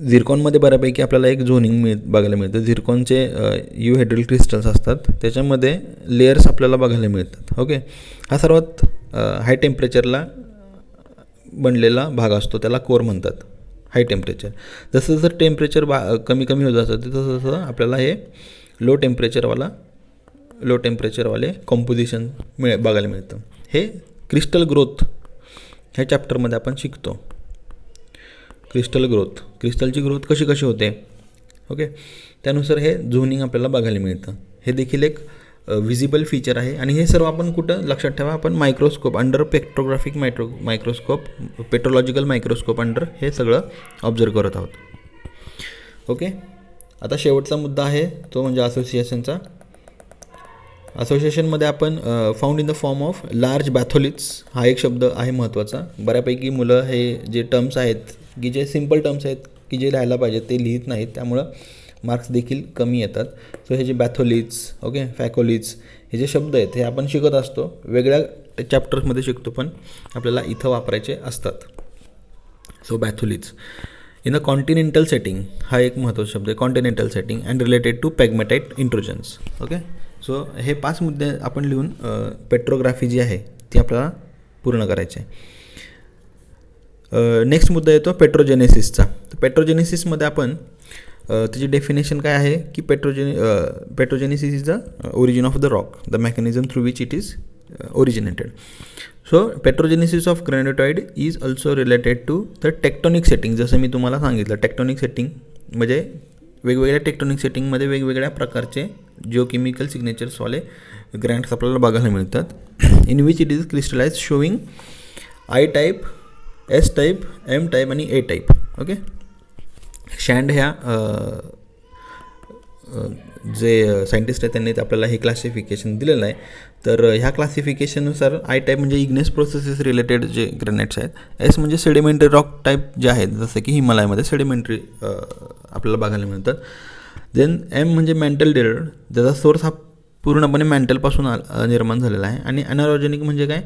झिरकॉनमध्ये बऱ्यापैकी आपल्याला एक झोनिंग बघायला मिळतं. झिरकॉनचे युहेड्रल क्रिस्टल्स असतात त्याच्यामध्ये लेयर्स आपल्याला बघायला मिळतात. ओके, हा सर्वात हाय टेम्परेचरला बनलेला भाग असतो, त्याला कोर म्हणतात. हाय टेम्परेचर, जसं जसं टेम्परेचर कमी होत जातं तसं तसं आपल्याला हे लो टेम्परेचरवाले कॉम्पोजिशन बघायला मिळतं. हे क्रिस्टल ग्रोथ ह्या चॅप्टरमध्ये आपण शिकतो. क्रिस्टलची ग्रोथ कशी होते. ओके, त्यानुसार हे झोनिंग आपल्याला बघायला मिळतं. हे देखील एक विजिबल फीचर आहे आणि हे सर्व आपण कुठं लक्षात ठेवा, आपण microscope under petrographic microscope petrological microscope under हे सगळं ऑब्झर्व करत आहोत. ओके, आता शेवटचा मुद्दा आहे तो म्हणजे असोसिएशनचा. असोसिएशनमध्ये आपण found in the form of large batholiths हा एक शब्द आहे महत्त्वाचा. बऱ्यापैकी मुलं हे जे टर्म्स आहेत की जे सिम्पल टर्म्स आहेत की जे लिहायला पाहिजे ते लिहित नाहीत, त्यामुळं मार्क्स देखील कमी येतात. सो हे जे बॅथोलिथ्स, ओके, फॅकोलिथ्स हे जे शब्द आहेत हे आपण शिकत असतो. वेगळ्या चॅप्टर्समध्ये शिकतो, पण आपल्याला इथं वापरायचे असतात. So batholiths in a continental setting, हा एक महत्त्वाचा शब्द आहे, continental setting and related to pegmatite intrusions. Okay, so हे 5 मुद्दे आपण लिहून पेट्रोग्राफी जी आहे ती आपल्याला पूर्ण करायची आहे. नेक्स्ट मुद्दा येतो पेट्रोजेनेसिसचा. तर पेट्रोजेनेसिसमध्ये आपण त्याची डेफिनेशन काय आहे की petrogenesis is the origin of the rock, the mechanism through which it is originated. So petrogenesis of granitoid is also related to the tectonic setting. जसं मी तुम्हाला सांगितलं, टेक्टॉनिक सेटिंग म्हणजे वेगवेगळ्या टेक्टॉनिक सेटिंगमध्ये वेगवेगळ्या प्रकारचे जिओकेमिकल सिग्नेचर्सवाले ग्रॅन्ट्स आपल्याला बघायला मिळतात. In which it is crystallize showing I type, S type, M type आणि ए टाईप. ओके, शँड ह्या जे सायंटिस्ट आहेत त्यांनी आपल्याला हे क्लासिफिकेशन दिलेलं आहे. तर ह्या क्लासिफिकेशननुसार आय टाईप म्हणजे इग्नेस प्रोसेसेस रिलेटेड जे ग्रेनेट्स आहेत, एस म्हणजे सेडिमेंटरी रॉक टाईप जे आहेत जसं की हिमालयामध्ये सेडिमेंटरी आपल्याला बघायला मिळतात. देन एम म्हणजे मॅन्टल डेरड, ज्याचा सोर्स हा पूर्णपणे मॅन्टलपासून निर्माण झालेला आहे. आणि ॲनारोजेनिक म्हणजे काय,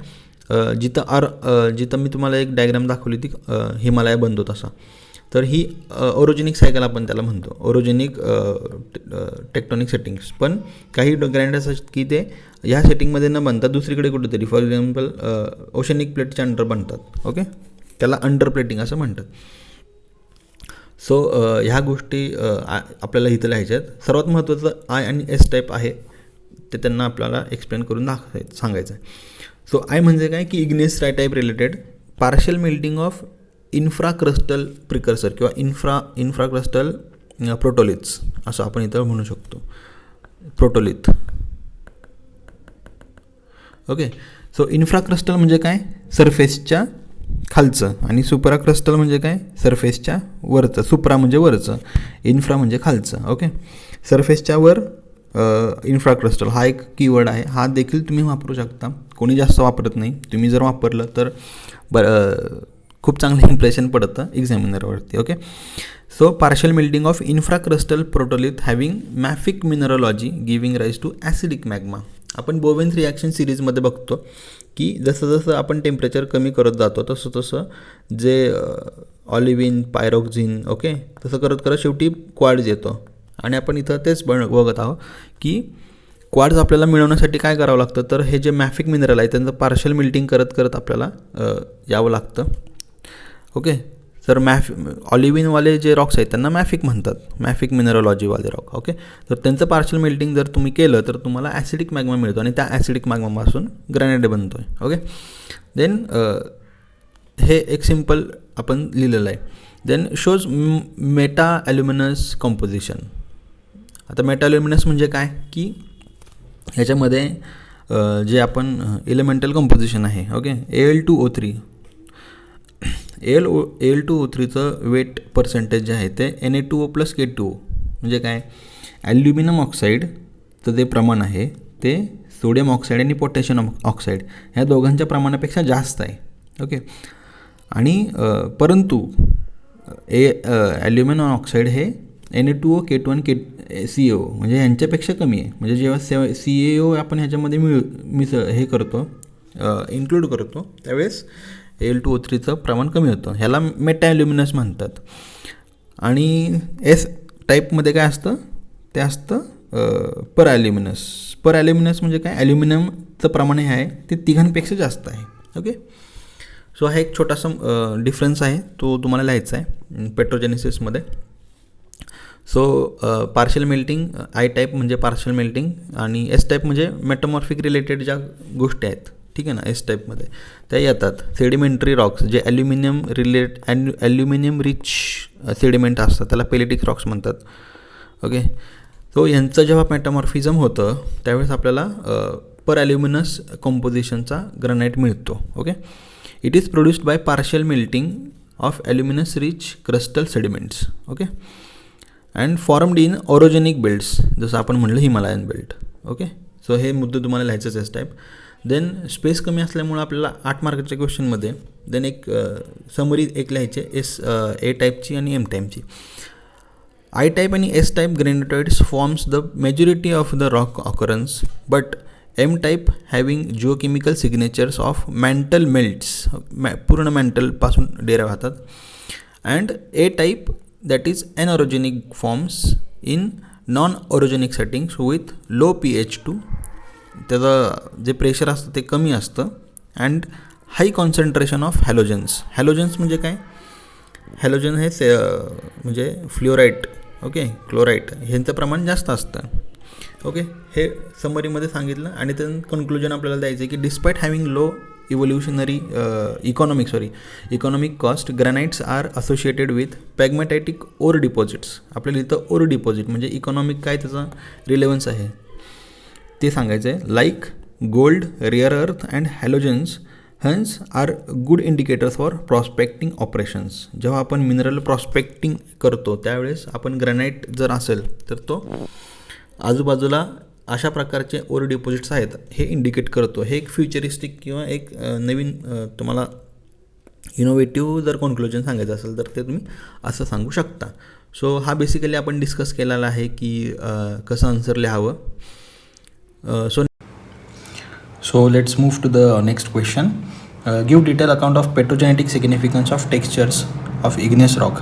जिथं मी तुम्हाला एक डायग्राम दाखवली ती हिमालय बनतो तसा, तर ही ओरोजेनिक सायकल आपण त्याला म्हणतो, ओरोजेनिक टेक्टॉनिक सेटिंग्स. पण काही ग्रॅन्ड असतात की ते ह्या सेटिंगमध्ये न बनतात दुसरीकडे कुठेतरी, फॉर एक्झाम्पल ओशनिक प्लेटच्या अंडर बनतात. ओके, त्याला अंडर प्लेटिंग असं म्हणतात. सो ह्या गोष्टी आपल्याला इथं लिहायच्या आहेत. सर्वात महत्त्वाचं आय आणि एस टाईप आहे ते त्यांना आपल्याला एक्सप्लेन करून सांगायचं आहे. सो आय म्हणजे काय की igneous type related partial melting of infracrustal precursor किंवा इन्फ्राक्रस्टल प्रोटोलिथ्स असं आपण इथं म्हणू शकतो, प्रोटोलिथ. ओके, सो इन्फ्राक्रस्टल म्हणजे काय, सरफेसच्या खालचं, आणि सुपराक्रस्टल म्हणजे काय, सरफेसच्या वरचं. सुप्रा म्हणजे वरचं, इन्फ्रा म्हणजे खालचं. ओके, सरफेसच्या वर इन्फ्राक्रस्टल हा एक कीवर्ड आहे, हा देखील तुम्ही वापरू शकता. कोणी जास्त वापरत नाही, तुम्ही जर वापरलं तर खूप चांगलं इम्प्रेशन पडतं एक्झामिनरवरती. Okay, so partial melting of infracrustal protolith having mafic mineralogy giving rise to acidic magma. आपण बोवेन्स रिॲक्शन सिरीजमध्ये बघतो की जसं जसं आपण टेम्परेचर कमी करत जातो तसं तसं जे ऑलिव्हिन, पायरोक्झिन, ओके, तसं करत करत शेवटी क्वार्ट्ज येतो. आणि आपण इथं तेच बघत आहोत की क्वार्ट्ज आपल्याला मिळवण्यासाठी काय करावं लागतं, तर हे जे मॅफिक मिनरल आहे त्यांचं पार्शियल मेल्टिंग करत करत आपल्याला यावं लागतं. ओके, तर ऑलिव्हिनवाले जे रॉक्स आहेत त्यांना मॅफिक म्हणतात, मॅफिक मिनरॉलॉजीवाले रॉक. ओके, तर त्यांचं पार्शियल मेल्टिंग जर तुम्ही केलं तर तुम्हाला ॲसिडिक मॅग्मा मिळतो आणि त्या ॲसिडिक मॅग्मापासून ग्रॅनाइट बनतो आहे. ओके, देन हे एक सिम्पल आपण लिहिलेलं आहे. Then shows metaluminous composition. आता मेटा ॲल्युमिनस म्हणजे काय की ह्याच्यामध्ये जे आपण एलिमेंटल कॉम्पोजिशन आहे, ओके, Al2O3 Al2O3चं वेट पर्सेंटेज जे आहे ते Na2O + K2O म्हणजे काय, ॲल्युमिनियम ऑक्साईडचं जे प्रमाण आहे ते सोडियम ऑक्साईड आणि पोटॅशियम ऑक्साईड ह्या दोघांच्या प्रमाणापेक्षा जास्त आहे. ओके, आणि परंतु ॲल्युमिनियम ऑक्साईड हे Na2O, K2 आणि CaO म्हणजे यांच्यापेक्षा कमी आहे. म्हणजे जेव्हा CaO आपण ह्याच्यामध्ये हे करतो, इन्क्लूड करतो, त्यावेळेस Al2O3चं प्रमाण कमी होतं. ह्याला मेटा ॲल्युमिनस म्हणतात. आणि एस टाईपमध्ये काय असतं, ते असतं पर ॲल्युमिनस म्हणजे काय, ॲल्युमिनियमचं प्रमाण हे आहे ते तिघांपेक्षा जास्त आहे. ओके, सो हा एक छोटासा डिफरन्स आहे, तो तुम्हाला लिहायचा आहे पेट्रोजेनेसिसमध्ये. So partial melting, I type म्हणजे पार्शियल मेल्टिंग आणि एस टाईप म्हणजे मेटामॉर्फिक रिलेटेड ज्या गोष्टी आहेत, ठीक आहे ना, एस टाईपमध्ये त्या येतात. सेडिमेंटरी रॉक्स जे ॲल्युमिनियम रिच सेडिमेंट असतात त्याला पेलिटिक रॉक्स म्हणतात. ओके, सो यांचं जेव्हा मेटामॉर्फिझम होतं त्यावेळेस आपल्याला पर ॲल्युमिनस कॉम्पोजिशनचा ग्रॅनाइट मिळतो. Okay, it is produced by partial melting of aluminous rich crystal sediments. Okay, and formed in orogenic belts, जसं आपण म्हणलं हिमालयन बेल्ट. ओके, सो हे मुद्दे तुम्हाला लिहायचंच एस टाईप. देन स्पेस कमी असल्यामुळं आपल्याला 8 मार्काच्या क्वेश्चनमध्ये देन एक समरी एक लिहायचे ए टाईपची आणि एम टाईपची. आय टाईप आणि S type granitoids forms the majority of the rock occurrence but M type having geochemical signatures of mantle melts, पूर्ण मॅन्टलपासून डेराव राहतात. And A type that is anorogenic forms in non orogenic settings with low pH2, त्याचं जे pressure असतं ते कमी असतं. And high concentration of halogens. Halogens म्हणजे काय? हॅलोजन हे म्हणजे फ्लोराईड, ओके, क्लोराईड ह्यांचं प्रमाण जास्त असतं. ओके, हे समरीमध्ये सांगितलं. आणि त्याचं कन्क्लुजन आपल्याला द्यायचं आहे की despite having low economic cost, granites are associated with pegmatitic ore deposits. आपल्याला इथं ओर डिपॉझिट म्हणजे इकॉनॉमिक काय त्याचा रिलेवन्स आहे ते सांगायचं आहे. Like gold, rare earth and halogens hence are good indicators for prospecting operations. जेव्हा आपण मिनरल प्रॉस्पेक्टिंग करतो त्यावेळेस आपण ग्रॅनाईट जर असेल तर तो आजूबाजूला अशा प्रकारचे ओर डिपॉझिट्स आहेत हे इंडिकेट करतो. हे एक फ्युचरिस्टिक किंवा एक नवीन तुम्हाला इनोव्हेटिव्ह जर कन्क्लुजन सांगायचं असेल तर ते तुम्ही असं सांगू शकता. सो हा बेसिकली आपण डिस्कस केलेला आहे की कसं आन्सर लिहावं. So let's move to the next question. Give detail account of petrogenetic significance of textures of igneous rock.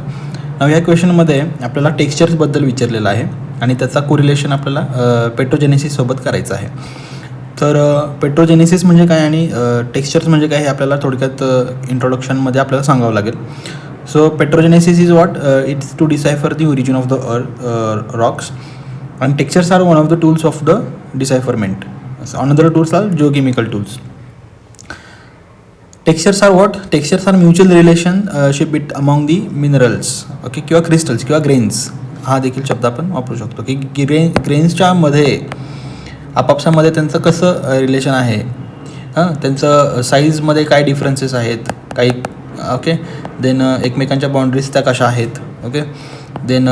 या क्वेश्चनमध्ये आपल्याला टेक्स्चर्सबद्दल विचारलेलं आहे आणि त्याचा कोरिलेशन आपल्याला पेट्रोजेनेसिससोबत करायचं आहे. तर पेट्रोजेनेसिस म्हणजे काय आणि टेक्स्चर्स म्हणजे काय हे आपल्याला थोडक्यात इंट्रोडक्शनमध्ये आपल्याला सांगावं लागेल. So petrogenesis is what it's to decipher the origin of the rocks and textures are one of the tools of the decipherment. Another tools are geochemical tools. Textures are what? Textures are mutual relationship among the minerals, okay, किंवा crystals किंवा grains. हा देखील शब्द आपण वापरू शकतो की ग्रेन्सच्या मध्ये आपापसामध्ये त्यांचं कसं रिलेशन आहे, त्यांचं साईजमध्ये काय डिफरन्सेस आहेत काही, ओके. देन एकमेकांच्या बाउंड्रीज त्या कशा आहेत, ओके. देन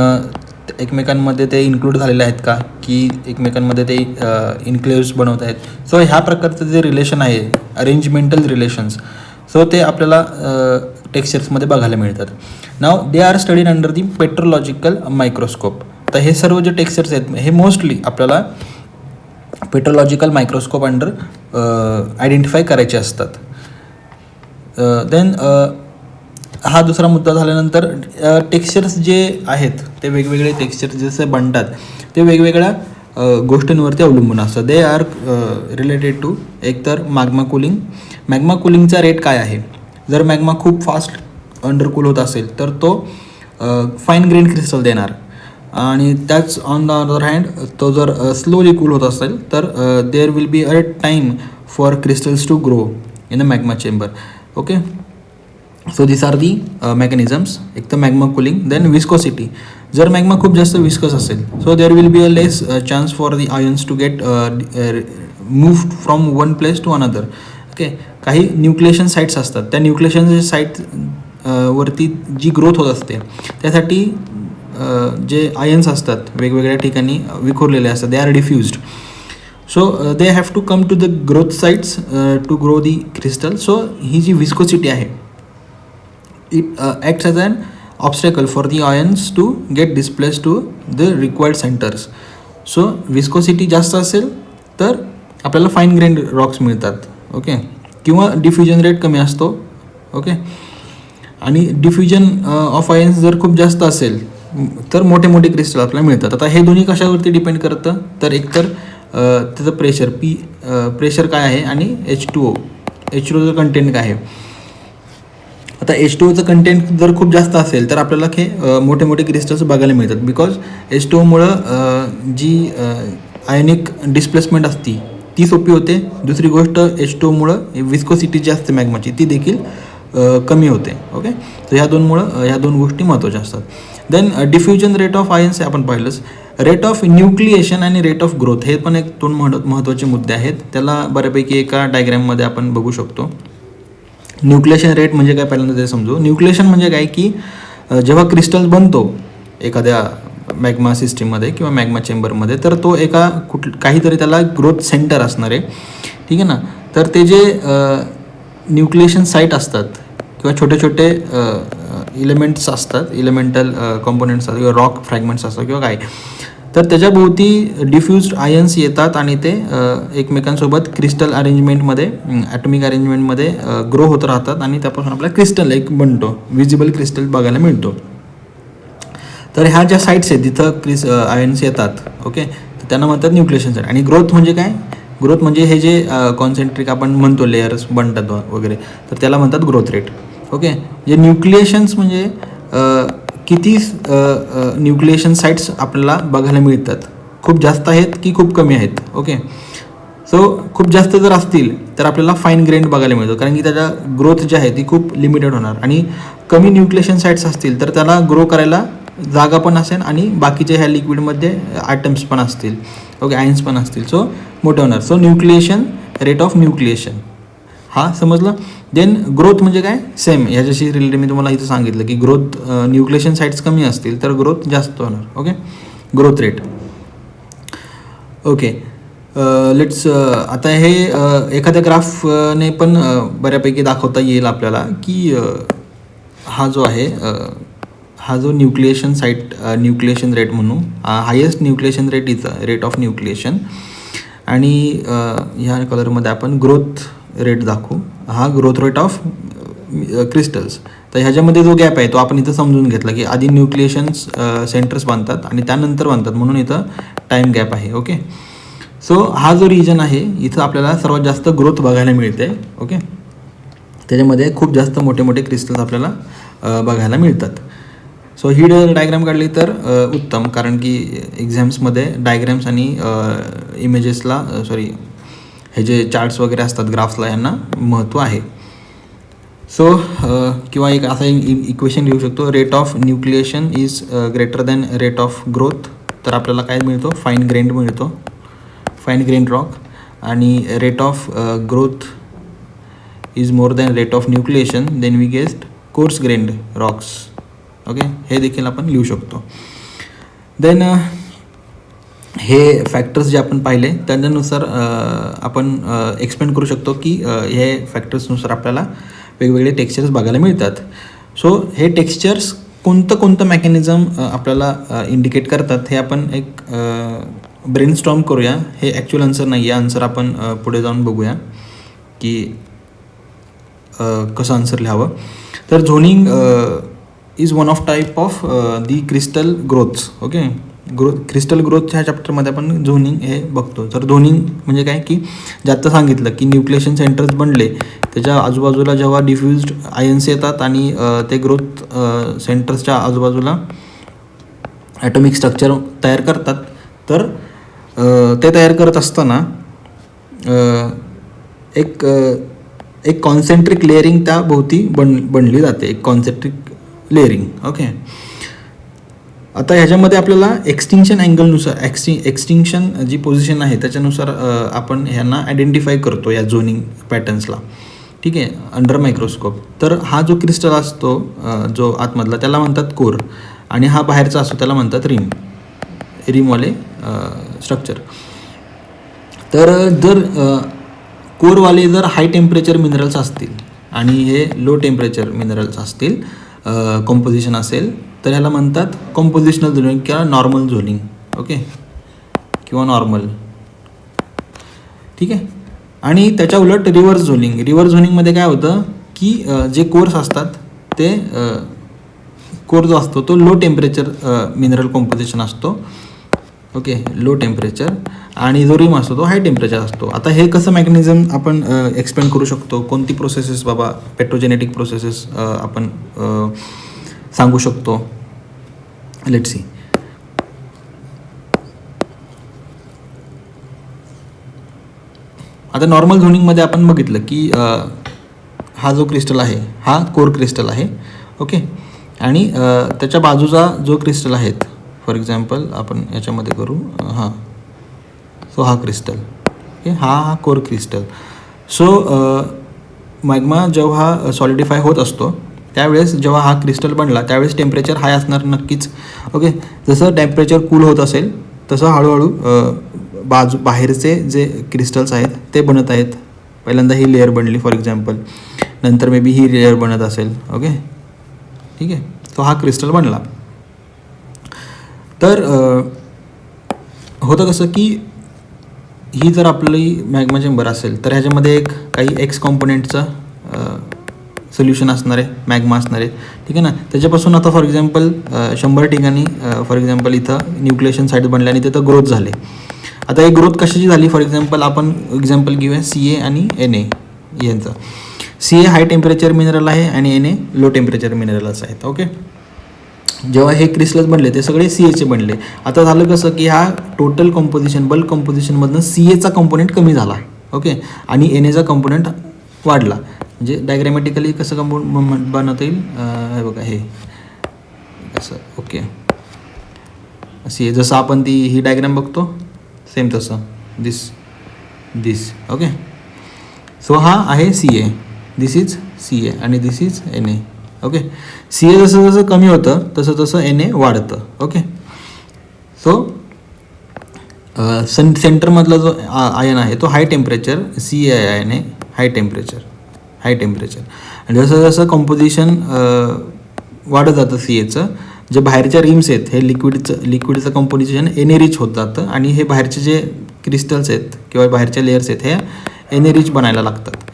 एकमेकांमध्ये ते इन्क्लूड झालेले आहेत का, की एकमेकांमध्ये ते इन्क्लेव्स बनवत आहेत. सो ह्या प्रकारचं जे रिलेशन आहे अरेंजमेंटल रिलेशन्स, सो ते आपल्याला टेक्स्चर्समध्ये बघायला मिळतात. Now they are studied under the petrological microscope. तर हे सर्व जे टेक्स्चर्स आहेत हे मोस्टली आपल्याला पेट्रोलॉजिकल मायक्रोस्कोप अंडर आयडेंटिफाय करायचे असतात. देन हा दुसरा मुद्दा झाल्यानंतर टेक्स्चर्स जे आहेत ते वेगवेगळे टेक्स्चर्स जसे बनतात ते वेगवेगळ्या गोष्टींवरती अवलंबून असतात. दे आर रिलेटेड टू एकतर मॅग्मा कूलिंग. मॅग्मा कूलिंगचा रेट काय आहे. जर मॅग्मा खूप फास्ट अंडरकूल होत असेल तर तो फाईन ग्रेन क्रिस्टल देणार, आणि त्याच ऑन द अदर हँड तो जर स्लोली कूल होत असेल तर there will be a time for crystals to grow in a magma chamber, okay. So this are the mechanisms. एक तर मॅग्मा कूलिंग. Then viscosity. जर मॅग्मा खूप जास्त विस्कस असेल so there will be a less chance for the ions to get move from one place to another, okay. काही nucleation sites असतात, त्या nucleation site वरती जी ग्रोथ होत असते त्यासाठी जे आयन्स असतात वेगवेगळ्या ठिकाणी विखुरलेले असतात, they are diffused. So they have to come to the growth sites to grow the crystal. So ही जी विस्कोसिटी आहे it acts as an obstacle for the ions to get displaced to the required centers. So viscosity जास्त असेल तर आपल्याला fine grain Roxx मिळतात, okay. किंवा diffusion rate कमी असतो, ओके. आणि डिफ्युजन ऑफ आयन्स जर खूप जास्त असेल तर मोठे मोठे क्रिस्टल आपल्याला मिळतात. आता हे दोन्ही कशावरती डिपेंड करतं तर एकतर त्याचं प्रेशर काय आहे आणि H2O कंटेंट काय आहे. आता H2Oचं कंटेंट जर खूप जास्त असेल तर आपल्याला हे मोठे मोठे क्रिस्टल्स बघायला मिळतात, बिकॉज H2Oमुळं जी आयनिक डिस्प्लेसमेंट असती ती सोपी होते. दुसरी गोष्ट H2Oमुळं विस्कोसिटी जी असते मॅग्माची ती देखील कमी होते, ओके. तर ह्या दोन गोष्टी महत्त्वाच्या असतात. Then diffusion rate of ions आपण पाहिलंच. रेट ऑफ न्यूक्लिएशन आणि रेट ऑफ ग्रोथ हे पण एक दोन महत्त्वाचे मुद्दे आहेत. त्याला बऱ्यापैकी एका डायग्रॅममध्ये आपण बघू शकतो. न्यूक्लिएशन रेट म्हणजे काय पहिल्यांदा ते समजू. न्यूक्लिएशन म्हणजे काय की जेव्हा क्रिस्टल बनतो एखाद्या मॅग्मा सिस्टीममध्ये किंवा मॅग्मा चेंबरमध्ये तर तो काहीतरी त्याला ग्रोथ सेंटर असणार आहे, ठीक आहे ना. तर ते जे न्यूक्लिएशन साईट असतात किंवा छोटे छोटे इलेमेंट्स असतात, इलेमेंटल कॉम्पोनंट्स असतात किंवा रॉक फ्रॅगमेंट्स असतात किंवा काय, तर त्याच्याभोवती डिफ्यूज्ड आयन्स येतात आणि ते एकमेकांसोबत क्रिस्टल अरेंजमेंटमध्ये ॲटॉमिक अरेंजमेंटमध्ये ग्रो होत राहतात आणि त्यापासून आपल्याला क्रिस्टल एक बनतो, विजिबल क्रिस्टल बघायला मिळतो. तर ह्या ज्या साईट्स आहेत जिथं आयन्स येतात, ओके, तर त्यांना म्हणतात न्यूक्लिएशन साईट. आणि ग्रोथ म्हणजे काय? ग्रोथ म्हणजे हे जे कॉन्सेंट्रिक आपण म्हणतो लेयर्स बनतात वगैरे, तर त्याला म्हणतात ग्रोथ रेट. ओके, जे न्यूक्लिएशन्स म्हणजे किती न्यूक्लिएशन साईट्स आपल्याला बघायला मिळतात, खूप जास्त आहेत की खूप कमी आहेत. ओके, सो खूप जास्त जर असतील तर आपल्याला फाईन ग्रेन बघायला मिळतो, कारण की त्याच्या ग्रोथ जी आहे ती खूप लिमिटेड होणार. आणि कमी न्यूक्लिएशन साईट्स असतील तर त्याला ग्रो करायला जागा पण असेल आणि बाकीच्या ह्या लिक्विडमध्ये ॲटम्स पण असतील, ओके, आयन्स पण असतील, सो मोठं होणार. So nucleation, rate of nucleation, हा समजलं. देन ग्रोथ म्हणजे काय? सेम ह्याच्याशी रिलेटेड मी तुम्हाला इथं सांगितलं की ग्रोथ न्यूक्लिएशन साईट्स कमी असतील तर ग्रोथ जास्त होणार. Okay, growth rate. Okay, let's आता हे एखाद्या ग्राफने पण बऱ्यापैकी दाखवता येईल आपल्याला की हा जो आहे हा जो न्यूक्लिएशन साईट न्यूक्लिएशन रेट म्हणू, highest nucleation rate is rate of nucleation. आणि ह्या कलरमध्ये आपण ग्रोथ रेट दाखवू, हा ग्रोथ रेट ऑफ क्रिस्टल्स. तर ह्याच्यामध्ये जो गॅप आहे तो आपण इथं समजून घेतला की आधी न्यूक्लिएशन्स सेंटर्स बांधतात आणि त्यानंतर बांधतात, म्हणून इथं टाईम गॅप आहे. ओके, सो हा जो रिजन आहे इथं आपल्याला सर्वात जास्त ग्रोथ बघायला मिळते. ओके, त्याच्यामध्ये खूप जास्त मोठे मोठे क्रिस्टल्स आपल्याला बघायला मिळतात. सो ही डायग्राम काढली तर उत्तम, कारण की एक्झाम्समध्ये डायग्राम्स आणि इमेजेसला हे जे चार्ट्स वगैरे असतात ग्राफ्सला, यांना महत्त्व आहे. सो किंवा एक असा इक्वेशन लिहू शकतो, rate of nucleation is greater than rate of growth. तर आपल्याला काय मिळतो? फाईन ग्रेन्ड मिळतो, फाईन ग्रेन रॉक. आणि rate of growth is more than rate of nucleation, then we get coarse grained rocks. Okay, हे देखील आपण लिहू शकतो. देन हे फॅक्टर्स जे आपण पाहिले त्याच्यानुसार आपण एक्सप्लेन करू शकतो की हे फॅक्टर्सनुसार आपल्याला वेगवेगळे टेक्स्चर्स बघायला मिळतात. सो हे टेक्स्चर्स कोणतं मेकॅनिझम आपल्याला इंडिकेट करतात हे आपण एक ब्रेनस्टॉर्म करूया. हे ॲक्च्युअल आन्सर नाही आहे, आन्सर आपण पुढे जाऊन बघूया की कसं आन्सर लिहावं. तर zoning is one of type of the crystal growths. Okay, crystal growth ह्या चॅप्टरमध्ये आपण झोनिंग हे बघतो. तर झोनिंग म्हणजे काय की जास्त सांगितलं की न्यूक्लिएशन सेंटर्स बनले त्याच्या आजूबाजूला जेव्हा डिफ्युज्ड आयन्स येतात आणि ते ग्रोथ सेंटर्सच्या आजूबाजूला ॲटॉमिक स्ट्रक्चर तयार करतात. तर ते तयार करत असताना एक कॉन्सेंट्रिक लेअरिंग त्या भोवती बनली जाते, एक कॉन्सेंट्रिक लेअरिंग. ओके, आता ह्याच्यामध्ये आपल्याला एक्सटिंक्शन अँगलनुसार एक्सटिंक्शन जी पोझिशन आहे त्याच्यानुसार आपण ह्यांना आयडेंटिफाय करतो या झोनिंग पॅटर्न्सला. ठीक आहे, अंडर मायक्रोस्कोप. तर हा जो क्रिस्टल असतो जो आतमधला त्याला म्हणतात कोर, आणि हा बाहेरचा असतो त्याला म्हणतात रिमवाले स्ट्रक्चर. तर जर कोरवाले जर हाय टेम्परेचर मिनरल्स असतील आणि हे लो टेम्परेचर मिनरल्स असतील, कॉम्पोजिशन असेल, तर ह्याला म्हणतात कॉम्पोजिशनल झोनिंग किंवा नॉर्मल झोनिंग. ओके, किंवा नॉर्मल. ठीक आहे, आणि त्याच्या उलट रिव्हर्स झोनिंगमध्ये काय होतं की जे कोर्स असतात ते कोर जो असतो तो लो टेम्परेचर मिनरल कॉम्पोजिशन असतो. ओके, लो टेम्परेचर, आणि जो रिम असतो तो हाय टेम्परेचर असतो. आता हे कसं मेकॅनिझम आपण एक्सप्लेन करू शकतो, कोणती प्रोसेसेस बाबा, पेट्रोजेनेटिक प्रोसेसेस आपण सांगू शकतो. Let's see. आता नॉर्मल झोनिंगमध्ये आपण बघितलं की हा जो क्रिस्टल आहे हा कोर क्रिस्टल आहे. ओके, आणि त्याच्या बाजूचा जो क्रिस्टल आहेत, फॉर एक्झाम्पल आपण याच्यामध्ये करू, हां, सो हा क्रिस्टल, ओके, हा कोर क्रिस्टल. सो मॅग्मा जेव्हा सॉलिडिफाय होत असतो त्यावेळेस जेव्हा हा क्रिस्टल बनला त्यावेळेस टेम्परेचर हाय असणार नक्कीच. ओके, जसं टेम्परेचर कूल होत असेल तसं हळूहळू बाहेरचे जे क्रिस्टल्स आहेत ते बनत आहेत. पहिल्यांदा ही लेअर बनली फॉर एक्झाम्पल, नंतर मे बी ही लेअर बनत असेल. ओके, ठीक आहे, तो हा क्रिस्टल बनला. तर होतं कसं की ही जर आपली मॅग्मा चेंबर असेल तर ह्याच्यामध्ये एक काही एक्स कॉम्पोनेंटचं सोल्युशन असणार आहे, मॅग्मा असणार आहे, ठीक आहे ना. त्याच्यापासून आता फॉर एक्झाम्पल 100 ठिकाणी फॉर एक्झाम्पल इथं न्यूक्लिएशन साईट बनले आणि तिथं ग्रोथ झाले. आता ही ग्रोथ कशाची झाली, फॉर एक्झाम्पल आपण एक्झाम्पल घेऊया CA आणि Na यांचं. CA हाय टेम्परेचर मिनरल आहे आणि Na लो टेम्परेचर मिनरल्स आहेत. ओके, जेव्हा हे क्रिस्टल्स बनले ते सगळे CAचे बनले. आता झालं कसं की ह्या टोटल कॉम्पोजिशन बल्क कॉम्पोजिशनमधनं CAचा कंपोनेंट कमी झाला. ओके, आणि Naचा कंपोनेंट वाढला. म्हणजे डायग्रॅमॅटिकली कसं बनवता येईल, हे बघा हे असं. ओके, CA जसं आपण ही डायग्रॅम बघतो सेम तसं दिस. ओके, सो हा आहे CA, दिस इज CA आणि दिस इज Na. ओके, CA जसं जसं कमी होतं तसं तसं Na वाढतं. ओके, सो सेंटरमधला जो आयन आहे तो हाय टेम्परेचर CA आयन आहे, हाय टेम्परेचर आणि जसं जसं कॉम्पोजिशन वाढत जातं CAचं, जे बाहेरच्या रिम्स आहेत हे लिक्विडचं कॉम्पोजिशन Na रिच होत जातं आणि हे बाहेरचे जे क्रिस्टल्स आहेत किंवा बाहेरच्या लेयर्स आहेत हे Na रिच बनायला लागतात.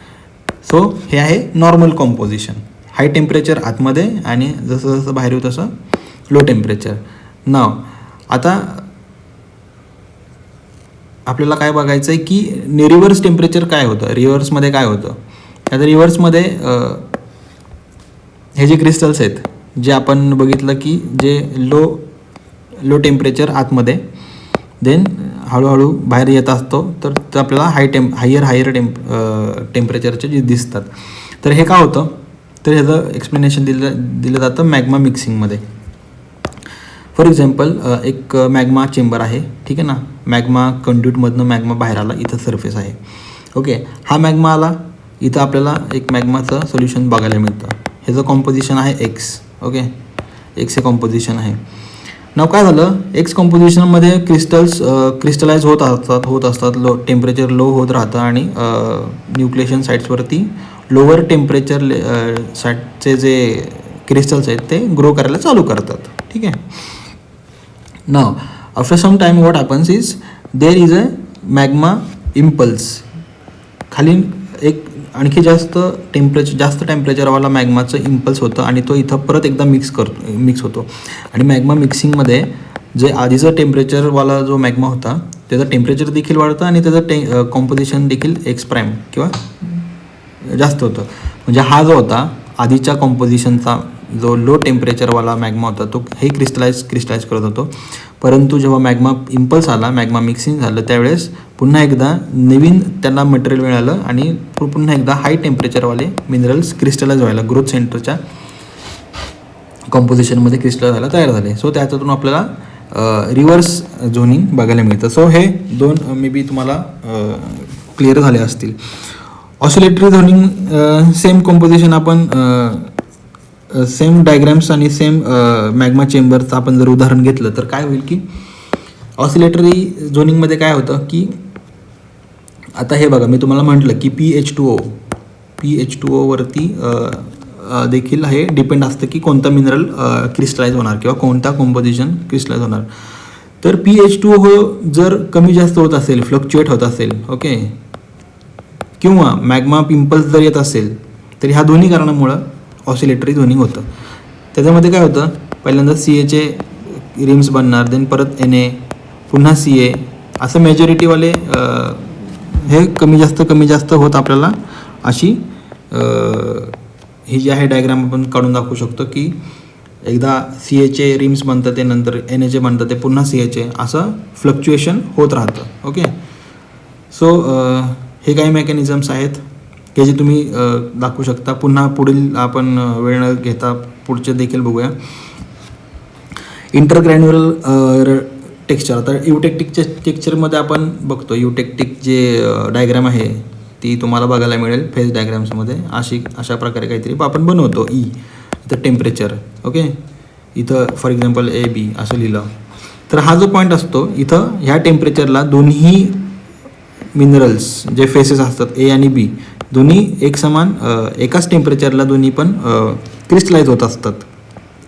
सो हे आहे नॉर्मल कॉम्पोजिशन, हाय टेम्परेचर आतमध्ये आणि जसं जसं बाहेर येऊ तसं लो टेम्परेचर. नाव आता आपल्याला काय बघायचं आहे की रिव्हर्स टेम्परेचर काय होतं, रिव्हर्समध्ये काय होतं. आता रिव्हर्समध्ये हे जे क्रिस्टल्स आहेत जे आपण बघितलं की जे लो टेम्परेचर आतमध्ये देन हळूहळू बाहेर येत असतो तर आपल्याला हायर टेम्परेचरचे जे दिसतात. तर हे का होतं, तर ह्याचं एक्सप्लेनेशन दिलं जातं मॅग्मा मिक्सिंगमध्ये. फॉर एक्झाम्पल एक मॅग्मा चेंबर आहे, ठीक आहे ना. मॅग्मा कंड्यूटमधनं मॅग्मा बाहेर आला, इथं सरफेस आहे. ओके, हा मॅग्मा आला, इथं आपल्याला एक मॅग्माचं सोल्युशन बघायला मिळतं. ह्याचं कॉम्पोजिशन आहे X. ओके, X हे कॉम्पोजिशन आहे. नाव काय झालं, X कॉम्पोजिशनमध्ये क्रिस्टलाइज होत असतात, टेम्परेचर लो होत राहतं आणि न्यूक्लिएशन साईट्सवरती लोअर टेम्परेचर साईटचे जे क्रिस्टल्स आहेत ते ग्रो करायला चालू करतात. ठीक आहे. Now after some time what happens is there is a magma impulse. खाली एक आणखी जास्त टेम्परेचरवाला मॅग्माचं इम्पल्स होतं आणि तो इथं परत एकदा मिक्स होतो. आणि मॅग्मा मिक्सिंगमध्ये जे आधीचं टेम्परेचरवाला जो मॅग्मा होता त्याचं टेम्परेचर देखील वाढतं आणि त्याचं कॉम्पोजिशन देखील X' किंवा जास्त होतं. म्हणजे हा जो होता आधीच्या कॉम्पोजिशनचा जो लो टेम्परेचरवाला मॅग्मा होता तो हे क्रिस्टलाइज करत होतो. परंतु जेव्हा मॅग्मा इम्पल्स आला, मॅग्मा मिक्सिंग झालं, त्यावेळेस पुन्हा एकदा नवीन त्यांना मटेरियल मिळालं आणि पुन्हा एकदा हाय टेम्परेचरवाले मिनरल्स क्रिस्टलाइज व्हायला ग्रोथ सेंटरच्या कॉम्पोजिशनमध्ये क्रिस्टलाइज व्हायला तयार झाले. सो त्याच्यातून आपल्याला रिव्हर्स झोनिंग बघायला मिळतं. सो हे दोन मे बी तुम्हाला क्लिअर झाले असतील. ऑसिलेटरी झोनिंग सेम कॉम्पोजिशन आपण सेम डायग्रॅम्स आणि सेम मॅग्मा चेंबरचं आपण जर उदाहरण घेतलं तर काय होईल की ऑसिलेटरी झोनिंगमध्ये काय होतं की आता हे बघा मी तुम्हाला म्हटलं की PH2O वरती देखील हे डिपेंड असतं की कोणता मिनरल क्रिस्टलाइज होणार किंवा कोणता कॉम्पोजिशन क्रिस्टलाइज होणार. तर PH2O जर कमी जास्त होत असेल, फ्लक्च्युएट होत असेल, ओके, किंवा मॅग्मा पिंपल्स जर येत असेल तर ह्या दोन्ही कारणामुळं ऑसिलेटरी झोनिंग होतं. त्याच्यामध्ये काय होतं, पहिल्यांदा CAचे रिम्स बनणार, देन परत Na, पुन्हा CA, असं मेजॉरिटीवाले हे कमी जास्त होत आपल्याला अशी ही जी आहे डायग्राम आपण काढून दाखवू शकतो की एकदा CAचे रिम्स बनतात ते नंतर NAचे बनतात ते पुन्हा CAचे, असं फ्लक्च्युएशन होत राहतं. ओके, सो हे काही मेकॅनिझम्स आहेत की जे तुम्ही दाखवू शकता. पुन्हा पुढील आपण वेळ न घेता पुढचे देखील बघूया. इंटरग्रॅन्युलर टेक्स्चर. आता युटेक्टिकच्या टेक्स्चरमध्ये आपण बघतो, युटेक्टिक जे डायग्राम आहे ती तुम्हाला बघायला मिळेल फेज डायग्राम्समध्ये. अशा प्रकारे काहीतरी आपण बनवतो. इथं टेम्परेचर, ओके, इथं फॉर एक्झाम्पल AB असं लिहिलं तर हा जो पॉईंट असतो इथं ह्या टेम्परेचरला दोन्ही मिनरल्स जे फेसेस असतात A आणि B दोन्ही एक समान एकाच टेम्परेचरला दोन्ही पण क्रिस्टलाइज होत असतात.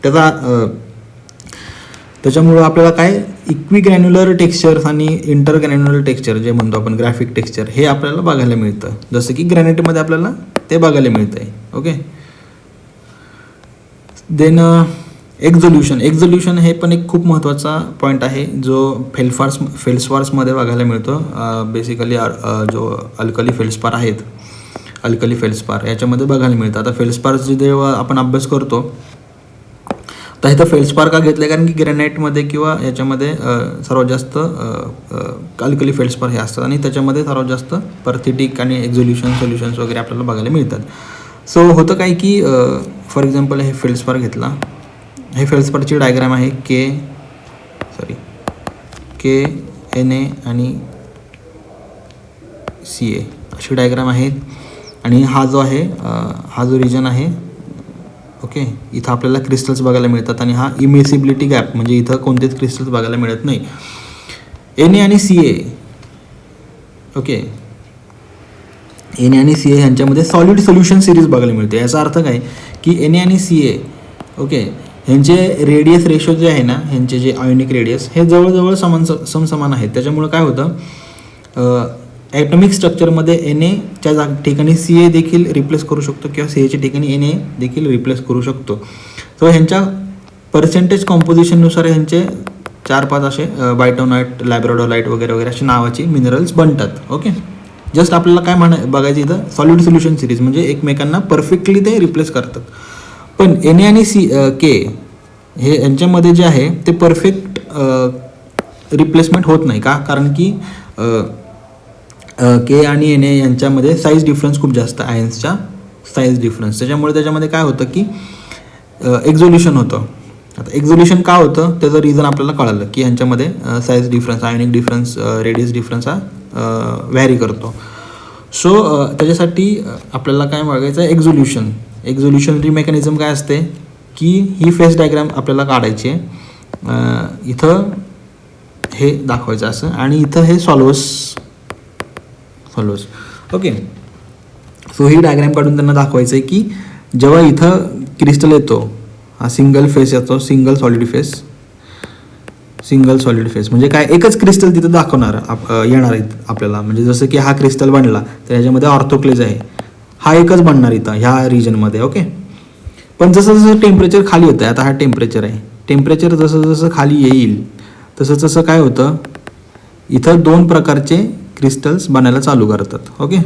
त्याचा त्याच्यामुळं आपल्याला काय इक्वी ग्रॅन्युलर टेक्स्चर्स आणि इंटर ग्रॅन्युलर टेक्स्चर जे म्हणतो आपण ग्राफिक टेक्स्चर हे आपल्याला बघायला मिळतं, जसं की ग्रॅनाइटमध्ये आपल्याला ते बघायला मिळतं आहे. ओके. देन एक्झोल्युशन हे पण एक खूप महत्त्वाचा पॉईंट आहे जो फेल्सपार्समध्ये बघायला मिळतो. बेसिकली जो अल्कली फेल्सपार आहेत, अल्कली फेल्सपार याच्यामध्ये बघायला मिळतं. आता फेल्सपारचे जेव्हा आपण अभ्यास करतो तर इथं फेल्सपार का घेतलं आहे, कारण की ग्रॅनाइटमध्ये किंवा याच्यामध्ये सर्वात जास्त अल्कली फेल्सपार हे असतात आणि त्याच्यामध्ये सर्वात जास्त परथिटिक आणि एक्झोल्युशन सोल्युशन्स वगैरे आपल्याला बघायला मिळतात. सो होतं काय की फॉर एक्झाम्पल हे फेल्सपार घेतला, हे फेल्सपारची डायग्राम आहे के NA आणि CA अशी डायग्राम आहे. आणि हा जो आहे हा जो रिजन आहे, ओके, इथं आपल्याला क्रिस्टल्स बघायला मिळतात आणि हा इमिसिबिलिटी गॅप म्हणजे इथं कोणतेच क्रिस्टल्स बघायला मिळत नाही. NA आणि CA, ओके, NA आणि CA ह्यांच्यामध्ये सॉलिड सोल्युशन सिरीज बघायला मिळते. याचा अर्थ काय की NA आणि CA, ओके, ह्यांचे रेडियस रेशो जे आहे ना, ह्यांचे जे आयोनिक रेडियस हे जवळजवळ समसमान आहेत. त्याच्यामुळं काय होतं, ॲटॉमिक स्ट्रक्चरमध्ये NAच्या ठिकाणी CA देखील रिप्लेस करू शकतो किंवा CAच्या ठिकाणी NA देखील रिप्लेस करू शकतो. सो ह्यांच्या पर्सेंटेज कॉम्पोजिशननुसार ह्यांचे 4-5 असे बायटोनाइट, लॅब्राडोलाइट वगैरे वगैरे असे नावाचे मिनरल्स बनतात. ओके. जस्ट आपल्याला काय बघायचं इथं सॉलिड सोल्युशन सिरीज म्हणजे एकमेकांना परफेक्टली ते रिप्लेस करतात. पण NA आणि K हे यांच्यामध्ये जे आहे ते परफेक्ट रिप्लेसमेंट होत नाही. का? कारण की K आणि NA यांच्यामध्ये साईज डिफरन्स खूप जास्त, आयन्सच्या साईज डिफरन्स. त्याच्यामध्ये काय होतं की एक्झोल्युशन होतं. आता एक्झोल्युशन का होतं त्याचं रिझन आपल्याला कळालं की यांच्यामध्ये size difference, ionic difference, radius difference हा व्हॅरी करतो. सो त्याच्यासाठी आपल्याला काय बघायचं आहे, एक्झोल्युशनरी मेकॅनिझम काय असते की ही फेस डायग्राम आपल्याला काढायची आहे. इथं हे दाखवायचं असं आणि इथं हे सॉल्व्हर्स. ओके. सो ही डायग्राम काढून त्यांना दाखवायचं आहे की जेव्हा इथं क्रिस्टल येतो, हा सिंगल फेस येतो, सिंगल सॉलिड फेस म्हणजे काय, एकच क्रिस्टल तिथं येणार आहेत आपल्याला. म्हणजे जसं की हा क्रिस्टल बनला तर ह्याच्यामध्ये ऑर्थोक्लेज आहे, हा एकच बनणार इथं ह्या रिजनमध्ये. ओके. पण जसं टेम्परेचर खाली होतं, आता हा टेम्परेचर आहे, टेम्परेचर जसं खाली येईल तसं काय होतं, इथं 2 प्रकारचे क्रिस्टल्स बनायला चालू करतात. ओके.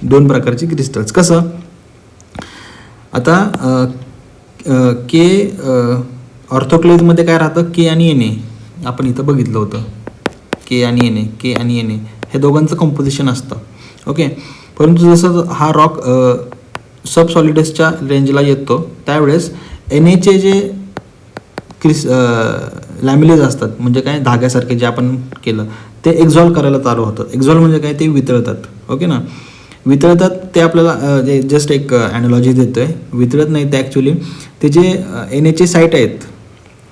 2 प्रकारचे क्रिस्टल्स. कसं, आता ऑर्थोक्लेजमध्ये काय राहतं, K आणि NA आपण इथं बघितलं होतं. K आणि NA हे दोघांचं कंपोजिशन असतं. ओके. परंतु जसं हा रॉक सब सॉलिडसच्या रेंजला येतो त्यावेळेस NAचे जे लॅमिलेज असतात म्हणजे काय, धाग्यासारखे जे आपण केलं ते एक्झॉल्व करायला चालू होतं. एक्झॉल्व म्हणजे काय, ते वितळतात. ओके ना. वितळतात ते आपल्याला जस्ट एक ॲनॉलॉजी देतो आहे. वितळत नाही ते ॲक्च्युली ते जे NAचे साईट आहेत,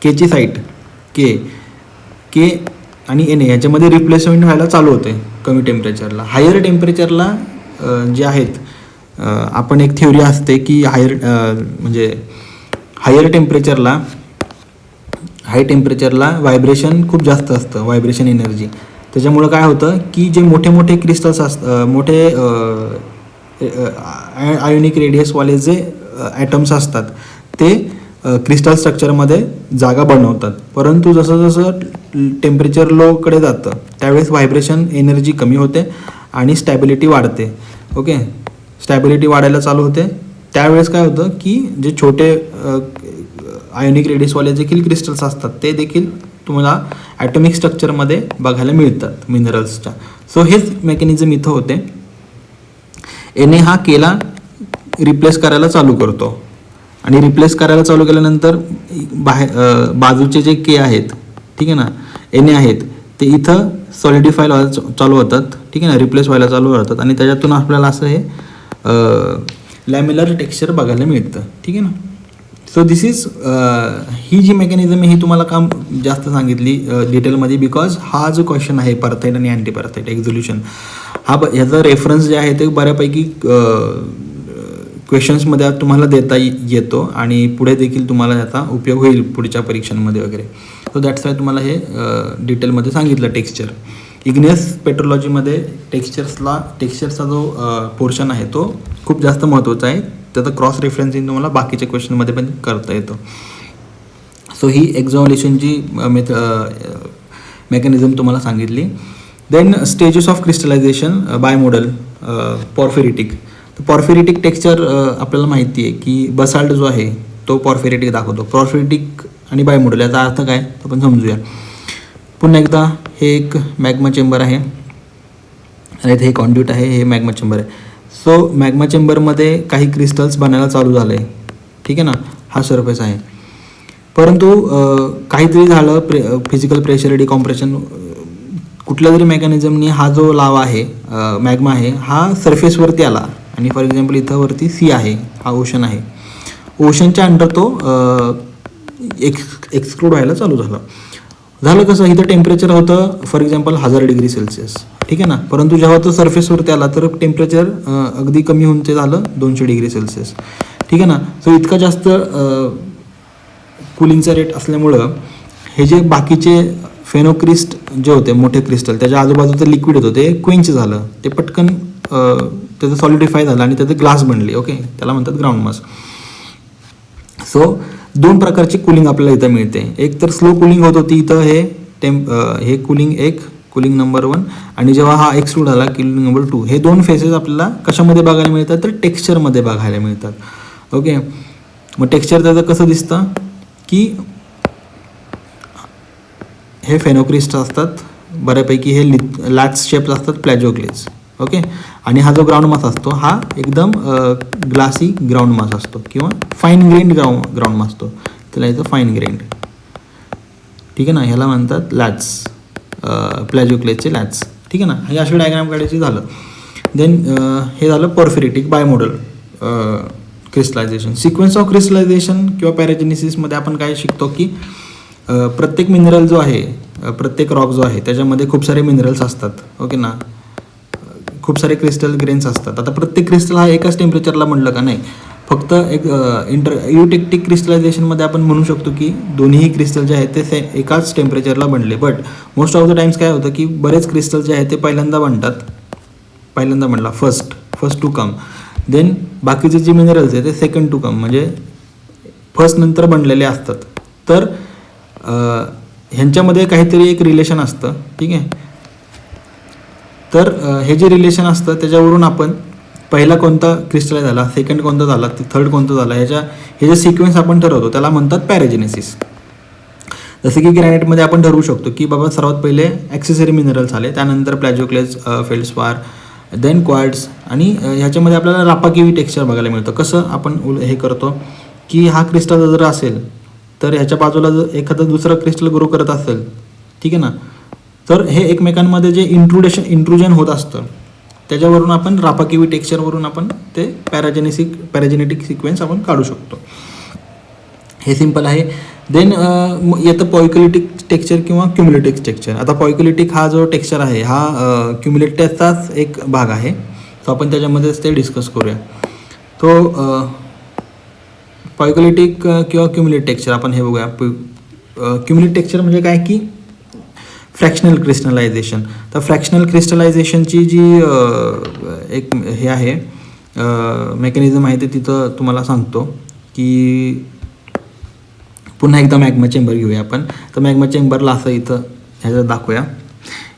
Kची साईट के आणि NA याच्यामध्ये रिप्लेसमेंट व्हायला चालू होते कमी टेम्परेचरला. हायर टेम्परेचरला जे आहेत, आपण एक थ्योरी असते की हायर टेम्परेचरला व्हायब्रेशन खूप जास्त असतं, व्हायब्रेशन एनर्जी. त्याच्यामुळं काय होतं की जे मोठे क्रिस्टल्स असतात, मोठे आयोनिक रेडियसवाले जे ॲटम्स असतात ते क्रिस्टल स्ट्रक्चरमध्ये जागा बनवतात. परंतु जसं टेम्परेचर लोकडे जातं त्यावेळेस व्हायब्रेशन एनर्जी कमी होते आणि स्टॅबिलिटी वाढते. ओके. स्टॅबिलिटी वाढायला चालू होते त्यावेळेस काय होतं की जे छोटे आयोनिक रेडियसवाले देखील क्रिस्टल्स असतात ते देखील तुम्हाला ॲटॉमिक स्ट्रक्चरमध्ये बघायला मिळतात मिनरल्सच्या. सो हेच मेकॅनिझम इथं होते. NA हा केला रिप्लेस करायला चालू करतो आणि रिप्लेस करायला चालू केल्यानंतर बाजूचे जे K आहेत, ठीक आहे ना, NA आहेत ते इथं सॉलिडिफाय व्हायला चालू होतात, ठीक आहे ना, रिप्लेस व्हायला चालू होतात आणि त्याच्यातून आपल्याला असं हे लॅमिलर टेक्स्चर बघायला मिळतं. ठीक आहे ना. सो दिस इज ही जी मेकॅनिझम आहे ही तुम्हाला काम जास्त सांगितली डिटेलमध्ये बिकॉज हा जो क्वेश्चन आहे परथाईट आणि अँटी परथाईट एक्झोल्युशन ह्याचा रेफरन्स जे आहे ते बऱ्यापैकी क्वेश्चन्समध्ये तुम्हाला देता येतो आणि पुढे देखील तुम्हाला याचा उपयोग होईल पुढच्या परीक्षांमध्ये वगैरे. सो दॅट्स वाय तुम्हाला हे डिटेलमध्ये सांगितलं टेक्स्चर. इग्नियस पेट्रोलॉजीमध्ये टेक्स्चरचा जो पोर्शन आहे तो खूप जास्त महत्त्वाचा आहे. त्याचं क्रॉस रेफरन्सिंग तुम्हाला बाकीच्या क्वेश्चनमध्ये पण करता येतं. सो ही एक्झामिनेशनची मेकॅनिझम तुम्हाला सांगितली. Then stages of crystallization by model porphyritic. तर पॉर्फिरिटिक टेक्स्चर आपल्याला माहिती आहे की बसाल्ट जो आहे तो पॉर्फिरिटिक दाखवतो. पॉर्फिरिटिक आणि बाय मॉडेल याचा अर्थ काय आपण समजूया. पुन्हा एकदा हे एक मॅग्मा चेंबर आहे आणि इथे हे कॉन्ड्यूट आहे, हे मॅग्मा चेंबर आहे. सो मॅग्मा चेंबरमध्ये काही क्रिस्टल्स बनायला चालू झालं आहे, ठीक आहे ना. हा सरफेस आहे, परंतु काहीतरी झालं, फिजिकल प्रेशर डिकॉम्प्रेशन कुठल्या तरी मेकॅनिझमनी हा जो लावा आहे मॅग्मा आहे हा सरफेसवरती आला आणि फॉर एक्झाम्पल इथं वरती सी आहे, हा ओशन आहे. ओशनच्या अंडर तो एक्सक्लूड व्हायला चालू झालं कसं, इथं टेम्परेचर होतं फॉर एक्झाम्पल 1000 डिग्री सेल्सिअस, ठीक आहे ना. परंतु जेव्हा तो सरफेसवरती आला तर टेम्परेचर अगदी कमी होऊन ते झालं 200 डिग्री सेल्सिअस, ठीक आहे ना. सो इतका जास्त कूलिंगचा रेट असल्यामुळं हे जे बाकीचे फेनोक्रिस्ट जे होते मोठे क्रिस्टल त्याच्या आजूबाजूचं लिक्विड होतं ते क्वेंच झालं, ते पटकन त्याचं सॉलिडिफाय झालं आणि त्याचं ग्लास बनले. ओके, त्याला म्हणतात ग्राउंड मास. सो 2 प्रकारची कूलिंग आपल्याला इथं मिळते. एक तर स्लो कूलिंग होत होती इथं, हे कूलिंग 1, कूलिंग नंबर 1, आणि जेव्हा हा एक्सक्लूड झाला कूलिंग नंबर 2. हे 2 फेसेस आपल्याला कशामध्ये बघायला मिळतात तर टेक्स्चरमध्ये बघायला मिळतात. ओके, मग टेक्स्चर त्याचं कसं दिसतं की हे फेनोक्रिस्ट असतात बऱ्यापैकी, हे लॅच शेप्स असतात प्लॅजिओक्लेज. ओके, आणि हा जो ग्राउंड मास असतो हा एकदम ग्लासी ग्राउंड मास असतो किंवा फाईन ग्रेन्ड ग्राउंड मास असतो, त्याला याचं फाईन ग्रेन्ड, ठीक आहे ना. ह्याला म्हणतात लॅट्स, प्लॅजिओक्लेजचे लॅट्स, ठीक आहे ना. हे असे डायग्राम काढायचे झालं. देन हे झालं porphyritic by model crystallization. Sequence of crystallization किंवा पॅराजेनेसिसमध्ये आपण काय शिकतो की प्रत्येक मिनरल जो आहे, प्रत्येक रॉक जो आहे त्याच्यामध्ये खूप सारे मिनरल्स असतात. ओके ना, खूप सारे क्रिस्टल ग्रेन्स असतात. आता प्रत्येक क्रिस्टल हा एकाच टेम्परेचरला बनलं का नाही, फक्त एक युटेक्टिक क्रिस्टलायझेशनमध्ये आपण म्हणू शकतो की दोन्ही क्रिस्टल जे आहेत ते एकाच टेम्परेचरला बनले. But most of the times काय होतं की बरेच क्रिस्टल जे आहेत ते पहिल्यांदा बनला फर्स्ट टू कम. देन बाकीचे जे मिनरल्स आहे ते सेकंड टू कम, म्हणजे फर्स्ट नंतर बनलेले असतात. तर ह्यांच्यामध्ये काहीतरी एक रिलेशन असतं, ठीक आहे. तर हे जे रिलेशन असतं त्याच्यावरून आपण पहिला कोणता क्रिस्टलाइज झाला, सेकंड कोणता झाला, थर्ड कोणता झाला, हे जे सिक्वेन्स आपण ठरवतो त्याला म्हणतात पॅराजेनेसिस. जसं की ग्रॅनाइटमध्ये आपण ठरवू शकतो की बाबा सर्वात पहिले ॲक्सेसरी मिनरल्स आले, त्यानंतर प्लॅजिओक्लेज, फेल्डस्पार, देन क्वार्ट्ज, आणि ह्याच्यामध्ये आपल्याला रापाकिवी टेक्स्चर बघायला मिळतं. कसं आपण हे करतो की हा क्रिस्टल जर असेल तर ह्याच्या बाजूला जर एखादं दुसरं क्रिस्टल ग्रो करत असेल, ठीक आहे ना, तर हे एकमेकांमध्ये जे इंट्रुजन होत असतं त्याच्यावरून आपण रापाकिवी टेक्स्चरवरून आपण ते पॅराजेनेटिक सिक्वेन्स आपण काढू शकतो. हे सिम्पल आहे. देन येतं पॉयक्युलेटिक टेक्स्चर किंवा क्युम्युलेटिक टेक्स्चर. आता पॉयक्युलेटिक हा जो टेक्स्चर आहे हा क्युम्युलेटिव्हचाच एक भाग आहे, तो आपण त्याच्यामध्येच ते डिस्कस करूया. तो पॉयक्युलेटिक किंवा क्युम्युलेट टेक्स्चर आपण हे बघूया. क्युम्युलेट टेक्स्चर म्हणजे काय की फ्रॅक्शनल क्रिस्टलायझेशन. तर फ्रॅक्शनल क्रिस्टलायझेशनची जी एक हे आहे मेकॅनिझम आहे ते तिथं तुम्हाला सांगतो की पुन्हा एकदा मॅग्मा चेंबर घेऊया आपण. तर मॅग्मा चेंबरला असं इथं ह्याच्यात दाखवूया.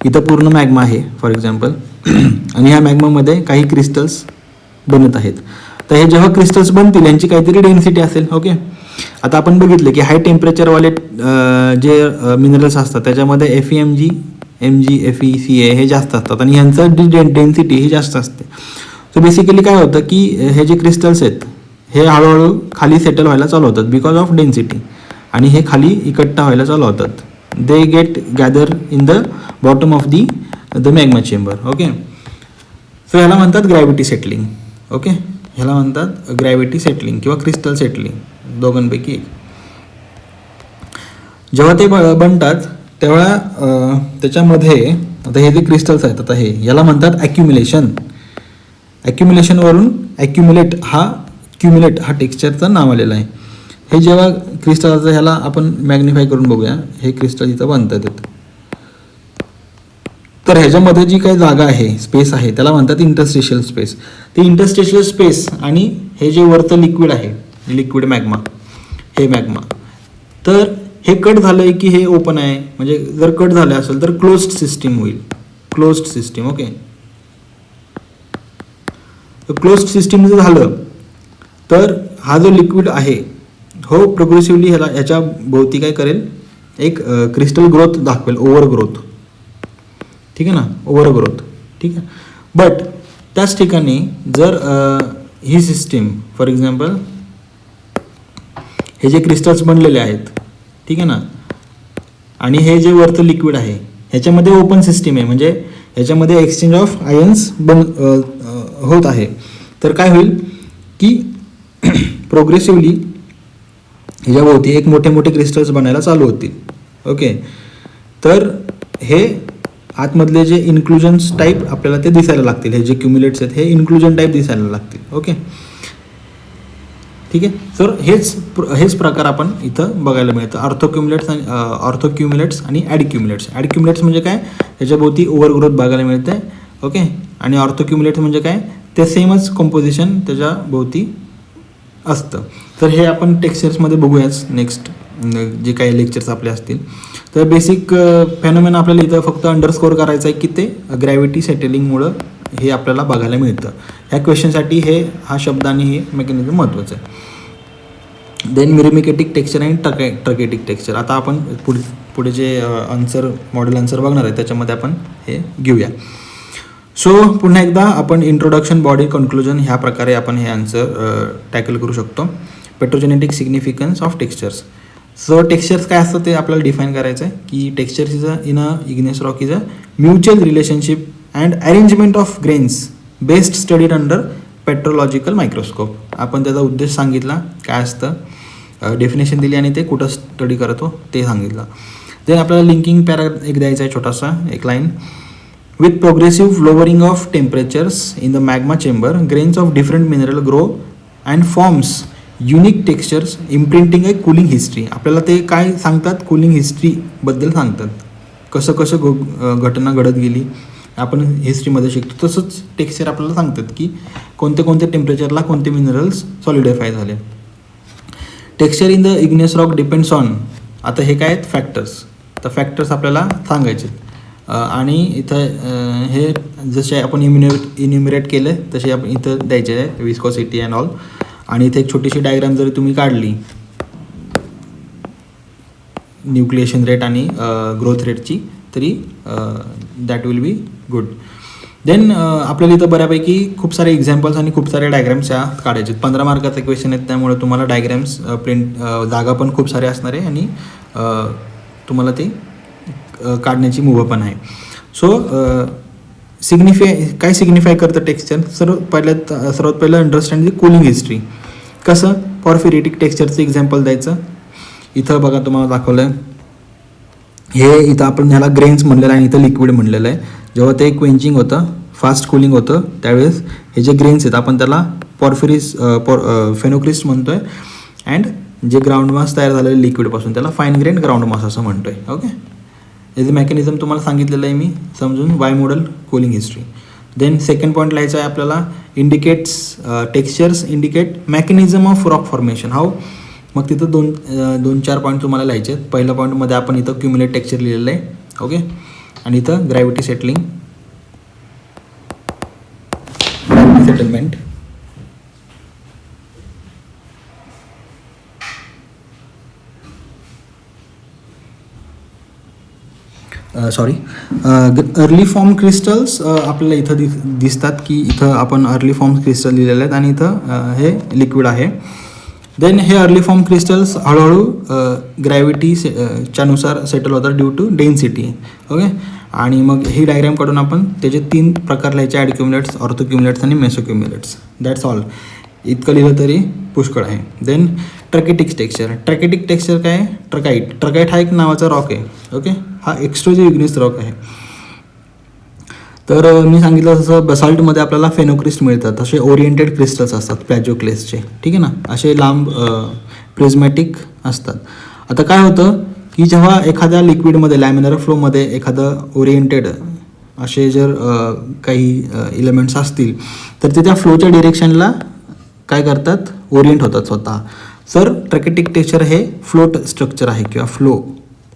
इथं पूर्ण मॅग्मा आहे फॉर एक्झाम्पल, आणि ह्या मॅग्मामध्ये काही क्रिस्टल्स बनत आहेत. तर हे जेव्हा क्रिस्टल्स बनतील यांची काहीतरी डेन्सिटी असेल. ओके, आता आपण बघितलं की हाय टेम्परेचरवाले जे मिनरल्स असतात त्याच्यामध्ये FeMg, Mg, Fe, Ca हे जास्त असतात आणि ह्यांचं डेन्सिटी ही जास्त असते. सो बेसिकली काय होतं की हे जे क्रिस्टल्स आहेत हे हळूहळू खाली सेटल व्हायला चालू होतात बिकॉज ऑफ डेन्सिटी, आणि हे खाली इकट्ठा व्हायला चालू होतात. They get gather in the bottom of the magma chamber. Okay, so ह्याला म्हणतात ग्रॅव्हिटी सेटलिंग. ओके, ह्याला म्हणतात ग्रॅव्हिटी सेटलिंग किंवा क्रिस्टल सेटलिंग, दोघांपैकी एक. जेव्हा ते बनतात तेव्हा त्याच्यामध्ये आता हे जे क्रिस्टल्स आहेत आता हे याला म्हणतात ॲक्युम्युलेशन. ॲक्युम्युलेशनवरून ॲक्युम्युलेट हा क्युम्युलेट हा टेक्स्चरचं नाव आलेलं आहे. हे जेव्हा क्रिस्टल ह्याला आपण मॅग्निफाय करून बघूया. हे क्रिस्टल इथं बनतात. तर ह्याच्यामध्ये जी काही जागा आहे, स्पेस आहे, त्याला म्हणतात इंटरस्टिशियल स्पेस. ते इंटरस्टिशियल स्पेस आणि हे जे वरचं लिक्विड आहे, लिक्विड मॅग्मा, हे मॅग्मा, तर हे कट झालं आहे की हे ओपन आहे. म्हणजे जर कट झालं असेल तर क्लोज्ड सिस्टीम होईल. Closed system. Okay. Closed system जर झालं तर हा जो लिक्विड आहे हो प्रोग्रेसिव्हली ह्याच्या भोवती काय करेल, एक क्रिस्टल ग्रोथ दाखवेल, ओव्हर ग्रोथ. ठीक आहे ना, ओव्हर ग्रोथ. ठीक आहे. बट त्याच ठिकाणी जर ही सिस्टीम फॉर एक्झाम्पल हे जे क्रिस्टल्स बनलेले आहेत, ठीक आहे ना, आणि हे जे वरचं लिक्विड आहे ह्याच्यामध्ये ओपन सिस्टीम आहे, म्हणजे ह्याच्यामध्ये एक्सचेंज ऑफ आयन्स होत आहे, तर काय होईल की प्रोग्रेसिव्हली ह्याच्याभोवती एक मोठे मोठे क्रिस्टल्स बनायला चालू होतील. ओके. तर हे आतमधले जे इन्क्लुजन्स टाईप आपल्याला ते दिसायला लागतील. हे जे क्युम्युलेट्स आहेत हे इन्क्लुजन टाईप दिसायला लागतील. ओके. ठीक आहे. तर हेच प्रकार आपण इथं बघायला मिळतं. ऑर्थोक्युम्युलेट्स आणि ॲडक्युम्युलेट्स. ॲडक्युम्युलेट्स म्हणजे काय, त्याच्याभोवती ओव्हरग्रोथ बघायला मिळते. ओके. आणि ऑर्थोक्युम्युलेट्स म्हणजे काय, ते सेमच कंपोजिशन त्याच्या भोवती असतं. तर हे आपण टेक्स्चर्समध्ये बघूयाच नेक्स्ट जे काही लेक्चर्स आपले असतील. तर बेसिक फेनोमेना आपल्याला इथं फक्त अंडरस्कोअर करायचं आहे की ते ग्रॅव्हिटी सेटलिंगमुळं हे आपल्याला बघायला मिळतं. ह्या क्वेश्चनसाठी हा शब्द आणि हे मेकॅनिझम महत्त्वाचं आहे. देन मिरमिकेटिक टेक्स्चर आणि ट्रकेटिक टेक्स्चर. आता आपण पुढे जे मॉडेल आन्सर बघणार आहे त्याच्यामध्ये आपण हे घेऊया. सो पुन्हा एकदा आपण इंट्रोडक्शन, बॉडी, कन्क्लुजन ह्या प्रकारे आपण हे आन्सर टॅकल करू शकतो. Petrogenetic significance of textures. So textures काय असतं ते आपल्याला डिफाईन करायचं आहे की textures in a igneous rock is a mutual relationship and arrangement of grains best studied under petrological microscope. आपण त्याचा उद्देश सांगितला, काय असतं, डेफिनेशन दिली आणि ते कुठं स्टडी करतो ते सांगितलं. देन आपल्याला लिंकिंग पॅरा एक द्यायचा आहे, छोटासा एक line. With progressive lowering of temperatures in the magma chamber, grains of different mineral grow and forms unique textures, imprinting a cooling history. आपल्याला ते काय सांगतात, कूलिंग हिस्ट्रीबद्दल सांगतात. कसं कसं घटना घडत गेली आपण हिस्ट्रीमध्ये शिकतो, तसंच टेक्स्चर आपल्याला सांगतात की कोणत्या टेम्परेचरला कोणते मिनरल्स सॉलिडिफाय झाले. Texture in the igneous rock depends on, आता हे काय आहेत फॅक्टर्स, तर फॅक्टर्स आपल्याला सांगायचे. आणि इथं हे जसे आपण इन्युमिरेट केले तसे आपण इथं द्यायचे आहे, विस्कॉसिटी अँड ऑल. आणि इथे एक छोटीशी डायग्राम जरी तुम्ही काढली न्यूक्लिएशन रेट आणि ग्रोथ रेटची, तरी that will be good. Then आपल्याला इथं बऱ्यापैकी खूप सारे एक्झाम्पल्स आणि खूप सारे डायग्राम्स या काढायचे आहेत. 15 मार्काचे क्वेश्चन आहेत, त्यामुळे तुम्हाला डायग्राम्स जागा पण खूप सारे असणार आहे आणि तुम्हाला ते काढण्याची मुभा पण आहे. सो काय सिग्निफाय करतं टेक्स्चर, सर्वात पहिलं अंडरस्टँड द कूलिंग हिस्ट्री. कसं, पॉर्फिरेटिक टेक्स्चरचं एक्झाम्पल द्यायचं. इथं बघा तुम्हाला दाखवलं आहे, हे इथं आपण ह्याला ग्रेन्स म्हणलेलं आहे आणि इथं लिक्विड म्हणलेलं आहे. जेव्हा ते क्वेंचिंग होतं, फास्ट कूलिंग होतं, त्यावेळेस हे जे ग्रेन्स आहेत आपण त्याला फेनोक्रिस्ट म्हणतो आहे. अँड जे ग्राउंड मास तयार झालेलं लिक्विडपासून त्याला फाईन ग्रेन ग्राउंड मास असं म्हणतो आहे. ओके. याचं मेकॅनिझम तुम्हाला सांगितलेलं आहे मी समजून, why model, cooling history. Then second point लिहायचा आहे आपल्याला, indicates textures indicate mechanism of rock formation. How, मग तिथं दोन चार पॉईंट तुम्हाला लिहायचे आहेत. पहिल्या पॉईंटमध्ये आपण इथं क्युम्युलेट टेक्स्चर लिहिलेलं आहे. ओके. आणि इथं gravity settlement. Early form crystals आपल्याला इथं दिसतात की इथं आपण अर्ली फॉर्म क्रिस्टल लिहिलेले आहेत आणि इथं हे लिक्विड आहे. देन हे अर्ली फॉर्म क्रिस्टल्स हळूहळू ग्रॅव्हिटीच्या नुसार सेटल होतात ड्यू टू डेन्सिटी. ओके. आणि मग ही डायग्राम काढून आपण त्याचे 3 प्रकार लिहायचे, ॲडक्युम्युलेट्स, ऑर्थोक्युम्युलेट्स आणि मेसोक्युम्युलेट्स. That's all. इतकं लिहिलं तरी पुष्कळ आहे. Then trachytic texture. Trachytic texture काय आहे, ट्रकाईट हा एक नावाचा रॉक आहे. ओके. हा एक्सट्रुसिव्ह इग्निस रॉक आहे. तर मी सांगितलं तसं बसाल्टमध्ये आपल्याला फेनोक्रिस्ट मिळतात, असे ओरिएंटेड क्रिस्टल्स असतात प्लॅजिओक्लेसचे, ठीक आहे ना, असे लांब प्रिझमॅटिक असतात. आता काय होतं की जेव्हा एखाद्या लिक्विडमध्ये लॅमिनर फ्लोमध्ये एखादं ओरिएंटेड असे जर काही इलेमेंट्स असतील तर ते त्या फ्लोच्या डिरेक्शनला काय करतात, ओरिएंट होतात स्वतः. सर ट्रॅकेटिक टेक्स्चर हे फ्लोट स्ट्रक्चर आहे किंवा फ्लो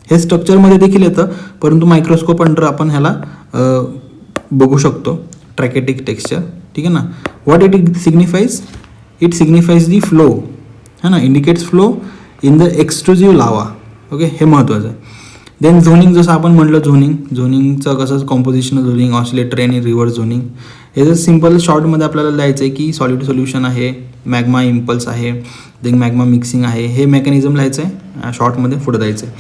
हे स्ट्रक्चरमध्ये देखील येतं, परंतु मायक्रोस्कोप अंडर आपण ह्याला बघू शकतो ट्रॅकेटिक टेक्स्चर, ठीक आहे ना. What it signifies, it signifies the flow, है ना, इंडिकेट्स फ्लो इन द एक्सट्रुझिव्ह लावा. ओके, हे महत्त्वाचं आहे. देन झोनिंग, जसं आपण म्हटलं झोनिंगचं कसं कॉम्पोजिशन झोनिंग, ऑसिलेटरी आणि रिव्हर्स झोनिंग. हे जर सिम्पल शॉर्टमध्ये आपल्याला लिहायचं आहे की सॉलिड सोल्युशन आहे, मॅग्मा इम्पल्स आहे, देन मॅग्मा मिक्सिंग आहे, हे मेकॅनिझम लिहायचं आहे शॉर्टमध्ये, पुढे जायचं आहे.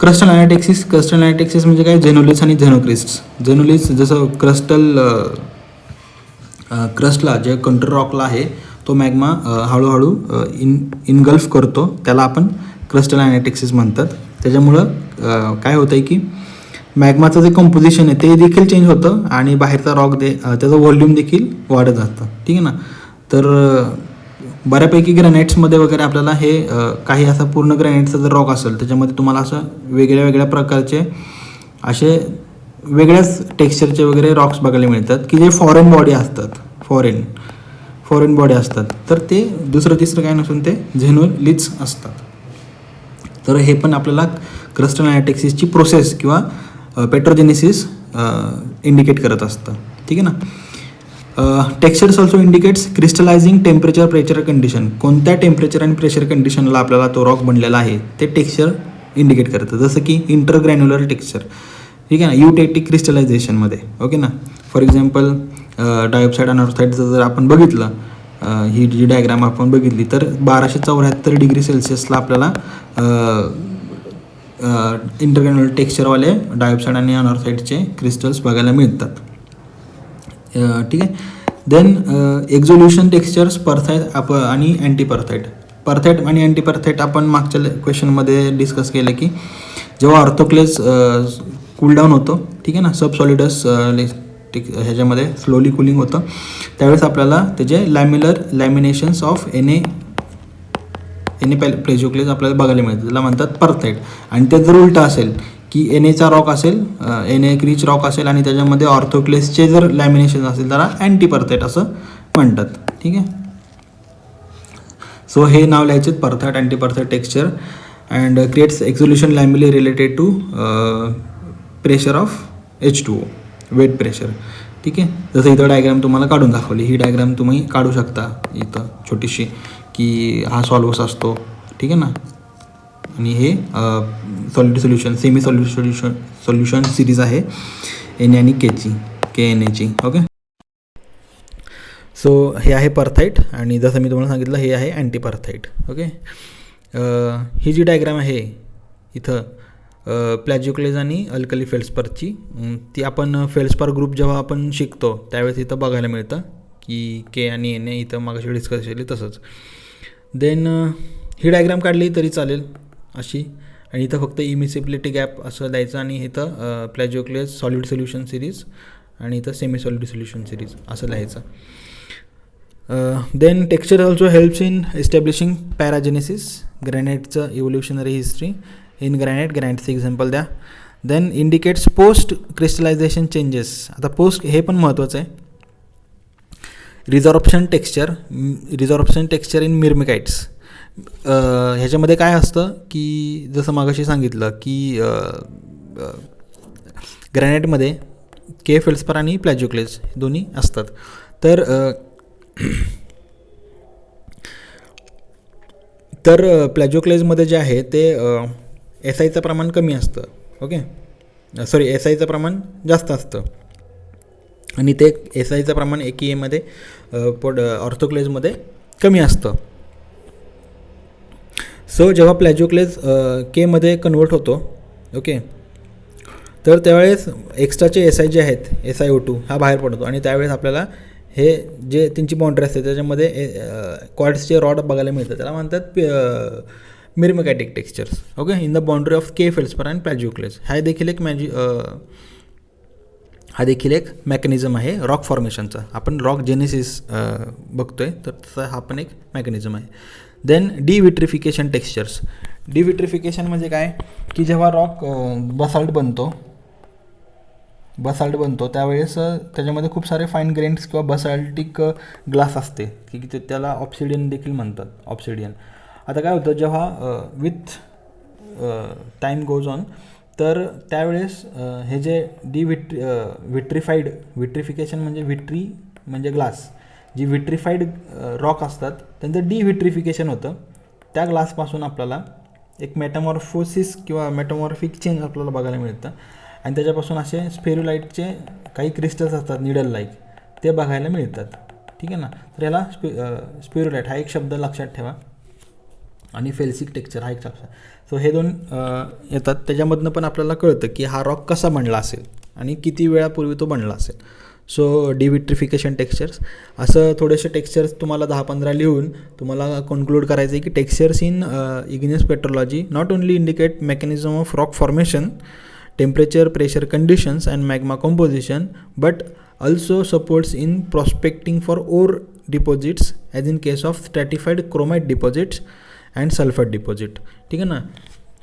क्रस्टल अनालिटिक्सिस म्हणजे काय, झेनोलिस आणि झेनोक्रिस्ट. झेनोलिस जसं क्रस्टला जे कंट्रोल रॉकला आहे तो मॅग्मा हळूहळू इनगल्फ करतो, त्याला आपण क्रस्टल अनालिटिक्सिस म्हणतात. त्याच्यामुळं काय होतं आहे की मॅग्माचं जे कंपोजिशन आहे ते देखील चेंज होतं आणि बाहेरचा रॉक त्याचं व्हॉल्यूम देखील वाढत जातं, ठीक आहे ना. तर बऱ्यापैकी ग्रॅनाइट्समध्ये वगैरे आपल्याला हे काही असा पूर्ण ग्रॅनाइटचा जर रॉक असेल त्याच्यामध्ये तुम्हाला असं वेगळ्या वेगळ्या प्रकारचे असे वेगळ्याच टेक्स्चरचे वगैरे रॉक्स बघायला मिळतात की जे फॉरेन बॉडी असतात, फॉरेन बॉडी असतात. तर ते दुसरं तिसरं काय नसून ते झेनोलिथ्स असतात. तर हे पण आपल्याला क्रस्टल अनालिटिक्सिसची प्रोसेस किंवा पेट्रोजेनेसिस इंडिकेट करत असतं, ठीक आहे ना. Textures also indicates crystallizing temperature pressure condition. कोणत्या टेम्परेचर आणि प्रेशर कंडिशनला आपल्याला तो रॉक बनलेला आहे ते टेक्स्चर इंडिकेट करतं. जसं की इंटरग्रॅन्युलर टेक्स्चर, ठीक आहे ना, युटेटिक क्रिस्टलायझेशनमध्ये. ओके ना. फॉर एक्झाम्पल डायऑक्साईड अनऑक्साईडचं जर आपण बघितलं, ही जी डायग्राम आपण बघितली तर 1274 डिग्री सेल्सिअसला आपल्याला इंटरग्रॅन्युलर टेक्स्चरवाले डायऑक्साईड आणि अनऑक्साईडचे क्रिस्टल्स बघायला मिळतात, ठीक आहे. देन एक्झोल्युशन टेक्स्चर्स परथाईट आणि अँटीपरथाईट. परथाईट आणि अँटीपरथाईट आपण मागच्या क्वेश्चनमध्ये डिस्कस केलं की जेव्हा ऑर्थोक्लेज कूलडाऊन होतं, ठीक आहे ना, सबसॉलिडस ह्याच्यामध्ये स्लोली कुलिंग होतं, त्यावेळेस आपल्याला त्याचे लॅमिनेशन्स ऑफ एने प्लेजिओक्लेज आपल्याला बघायला मिळतं, त्याला म्हणतात परथाईट. आणि ते जर उलटं असेल की एनेचा रॉक असेल, एने एक रिच रॉक असेल आणि त्याच्यामध्ये ऑर्थोक्लेसचे जर लॅमिनेशन असेल त्याला अँटीपरथाईट असं म्हणतात, ठीक आहे. सो हे नाव लिहायचे perthite antiperthite texture and creates exsolution lamellae related to pressure of H2O, wet pressure, ठीक आहे. जसं इथं डायग्राम तुम्हाला काढून दाखवली, ही डायग्राम तुम्ही काढू शकता इथं छोटीशी, की हा सॉल्व्हस असतो, ठीक आहे ना, आणि हे solid solution semi solution series आहे एन आणि KNA. ओके. सो हे आहे परथाईट आणि जसं मी तुम्हाला सांगितलं हे आहे अँटीपरथाईट. ओके. ही जी डायग्राम आहे इथं प्लॅजिओक्लेज आणि अल्कली फेल्डस्पारची, ती आपण फेल्डस्पार ग्रुप जेव्हा आपण शिकतो त्यावेळेस इथं बघायला मिळतं की K आणि NA इथं मागाशी डिस्कस केली तसंच. देन ही डायग्राम काढली तरी चालेल अशी, आणि इथं फक्त इमिसिबिलिटी गॅप असं द्यायचं आणि इथं प्लॅजिओक्लेज सॉलिड सोल्युशन सिरीज आणि इथं सेमी सॉलिड सोल्युशन सिरीज असं लिहायचं. Then texture also helps in establishing paragenesis, ग्रॅनाइटचं इव्होल्युशनरी हिस्ट्री इन ग्रॅनाइटचं एक्झाम्पल द्या. Then indicates post crystallization changes. आता पोस्ट हे पण महत्त्वाचं आहे. Resorption texture in myrmekites. ह्याच्यामध्ये काय असतं की जसं मागाशी सांगितलं की ग्रॅनाइटमध्ये K फेल्डस्पार आणि प्लॅजिओक्लेज दोन्ही असतात. तर प्लॅजिओक्लेजमध्ये जे आहे ते SIचं प्रमाण कमी असतं. ओके, सॉरी SIचं प्रमाण जास्त असतं आणि ते SIचं प्रमाण AKA ऑर्थोक्लेजमध्ये कमी असतं. सो जेव्हा प्लॅजिओक्लेज Kमध्ये कन्वर्ट होतो, ओके, तर त्यावेळेस एक्स्ट्राचे SI जे आहेत SiO2 हा बाहेर पडतो आणि त्यावेळेस आपल्याला हे जे त्यांची बाउंड्री असते त्याच्यामध्ये क्वार्ट्सचे रॉड बघायला मिळतात, त्याला म्हणतात myrmekitic textures. Okay, in the boundary of K feldspar and plagioclase. हा देखील एक हा देखील एक मेकॅनिझम आहे रॉक फॉर्मेशनचा. आपण रॉक जेनेसिस बघतोय, तर तसा हा पण एक मेकॅनिझम आहे. Then डिविट्रिफिकेशन textures. डिविट्रिफिकेशन म्हणजे काय, की जेव्हा रॉक बसाल्ट बनतो त्यावेळेस त्याच्यामध्ये खूप सारे फाईन ग्रेन्स किंवा बसाल्टिक ग्लास असते, की त्याला ऑप्सिडियन देखील म्हणतात, ऑप्सिडियन. आता काय होतं, जेव्हा विथ टाईम गोज ऑन, तर त्यावेळेस हे जे विट्रिफिकेशन म्हणजे म्हणजे ग्लास, जी विट्रिफाईड रॉक असतात त्यांचं डिविट्रिफिकेशन होतं. त्या ग्लासपासून आपल्याला एक मेटामॉर्फोसिस किंवा मेटामॉर्फिक चेंज आपल्याला बघायला मिळतं, आणि त्याच्यापासून असे स्पेरुलाईटचे काही क्रिस्टल्स असतात निडल लाईक, ते बघायला मिळतात. ठीक आहे ना. तर याला स्पेरुलाईट हा एक शब्द लक्षात ठेवा, आणि फेल्सिक टेक्स्चर हा एक शब्द. सो हे दोन येतात. त्याच्यामधनं पण आपल्याला कळतं की हा रॉक कसा बनला असेल आणि किती वेळापूर्वी तो बनला असेल. सो डिविट्रिफिकेशन टेक्स्चर्स, असं थोडेसे टेक्स्चर्स तुम्हाला 10-15 लिहून तुम्हाला कन्क्लूड करायचं आहे की textures in igneous petrology not only indicate mechanism of rock formation, temperature, pressure conditions and magma composition, but also supports in prospecting for ore deposits as in case of stratified chromite deposits and sulfur deposit. ठीक आहे ना.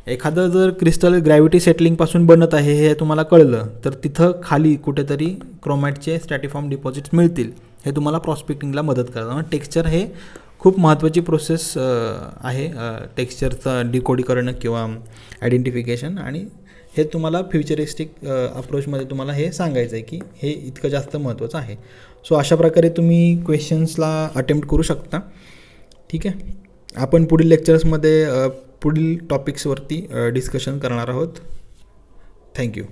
एखादं जर crystal gravity सेटलिंगपासून बनत आहे हे तुम्हाला कळलं, तर तिथं खाली कुठेतरी क्रोमाइटचे स्ट्रॅटिफॉर्म डिपॉझिट्स मिळतील, हे तुम्हाला प्रॉस्पेक्टिंगला मदत करतं. टेक्स्चर हे खूप महत्त्वाची प्रोसेस आहे, टेक्स्चरचं डिकोड करणं किंवा आयडेंटिफिकेशन, आणि हे तुम्हाला फ्युचरिस्टिक अप्रोचमध्ये तुम्हाला हे सांगायचं आहे की हे इतकं जास्त महत्त्वाचं आहे. सो अशा प्रकारे तुम्ही क्वेश्चन्सला अटेम्प्ट करू शकता. ठीक आहे. आपण पुढील लेक्चर्समध्ये पुढील टॉपिक्सवरती डिस्कशन करणार आहोत. थँक्यू.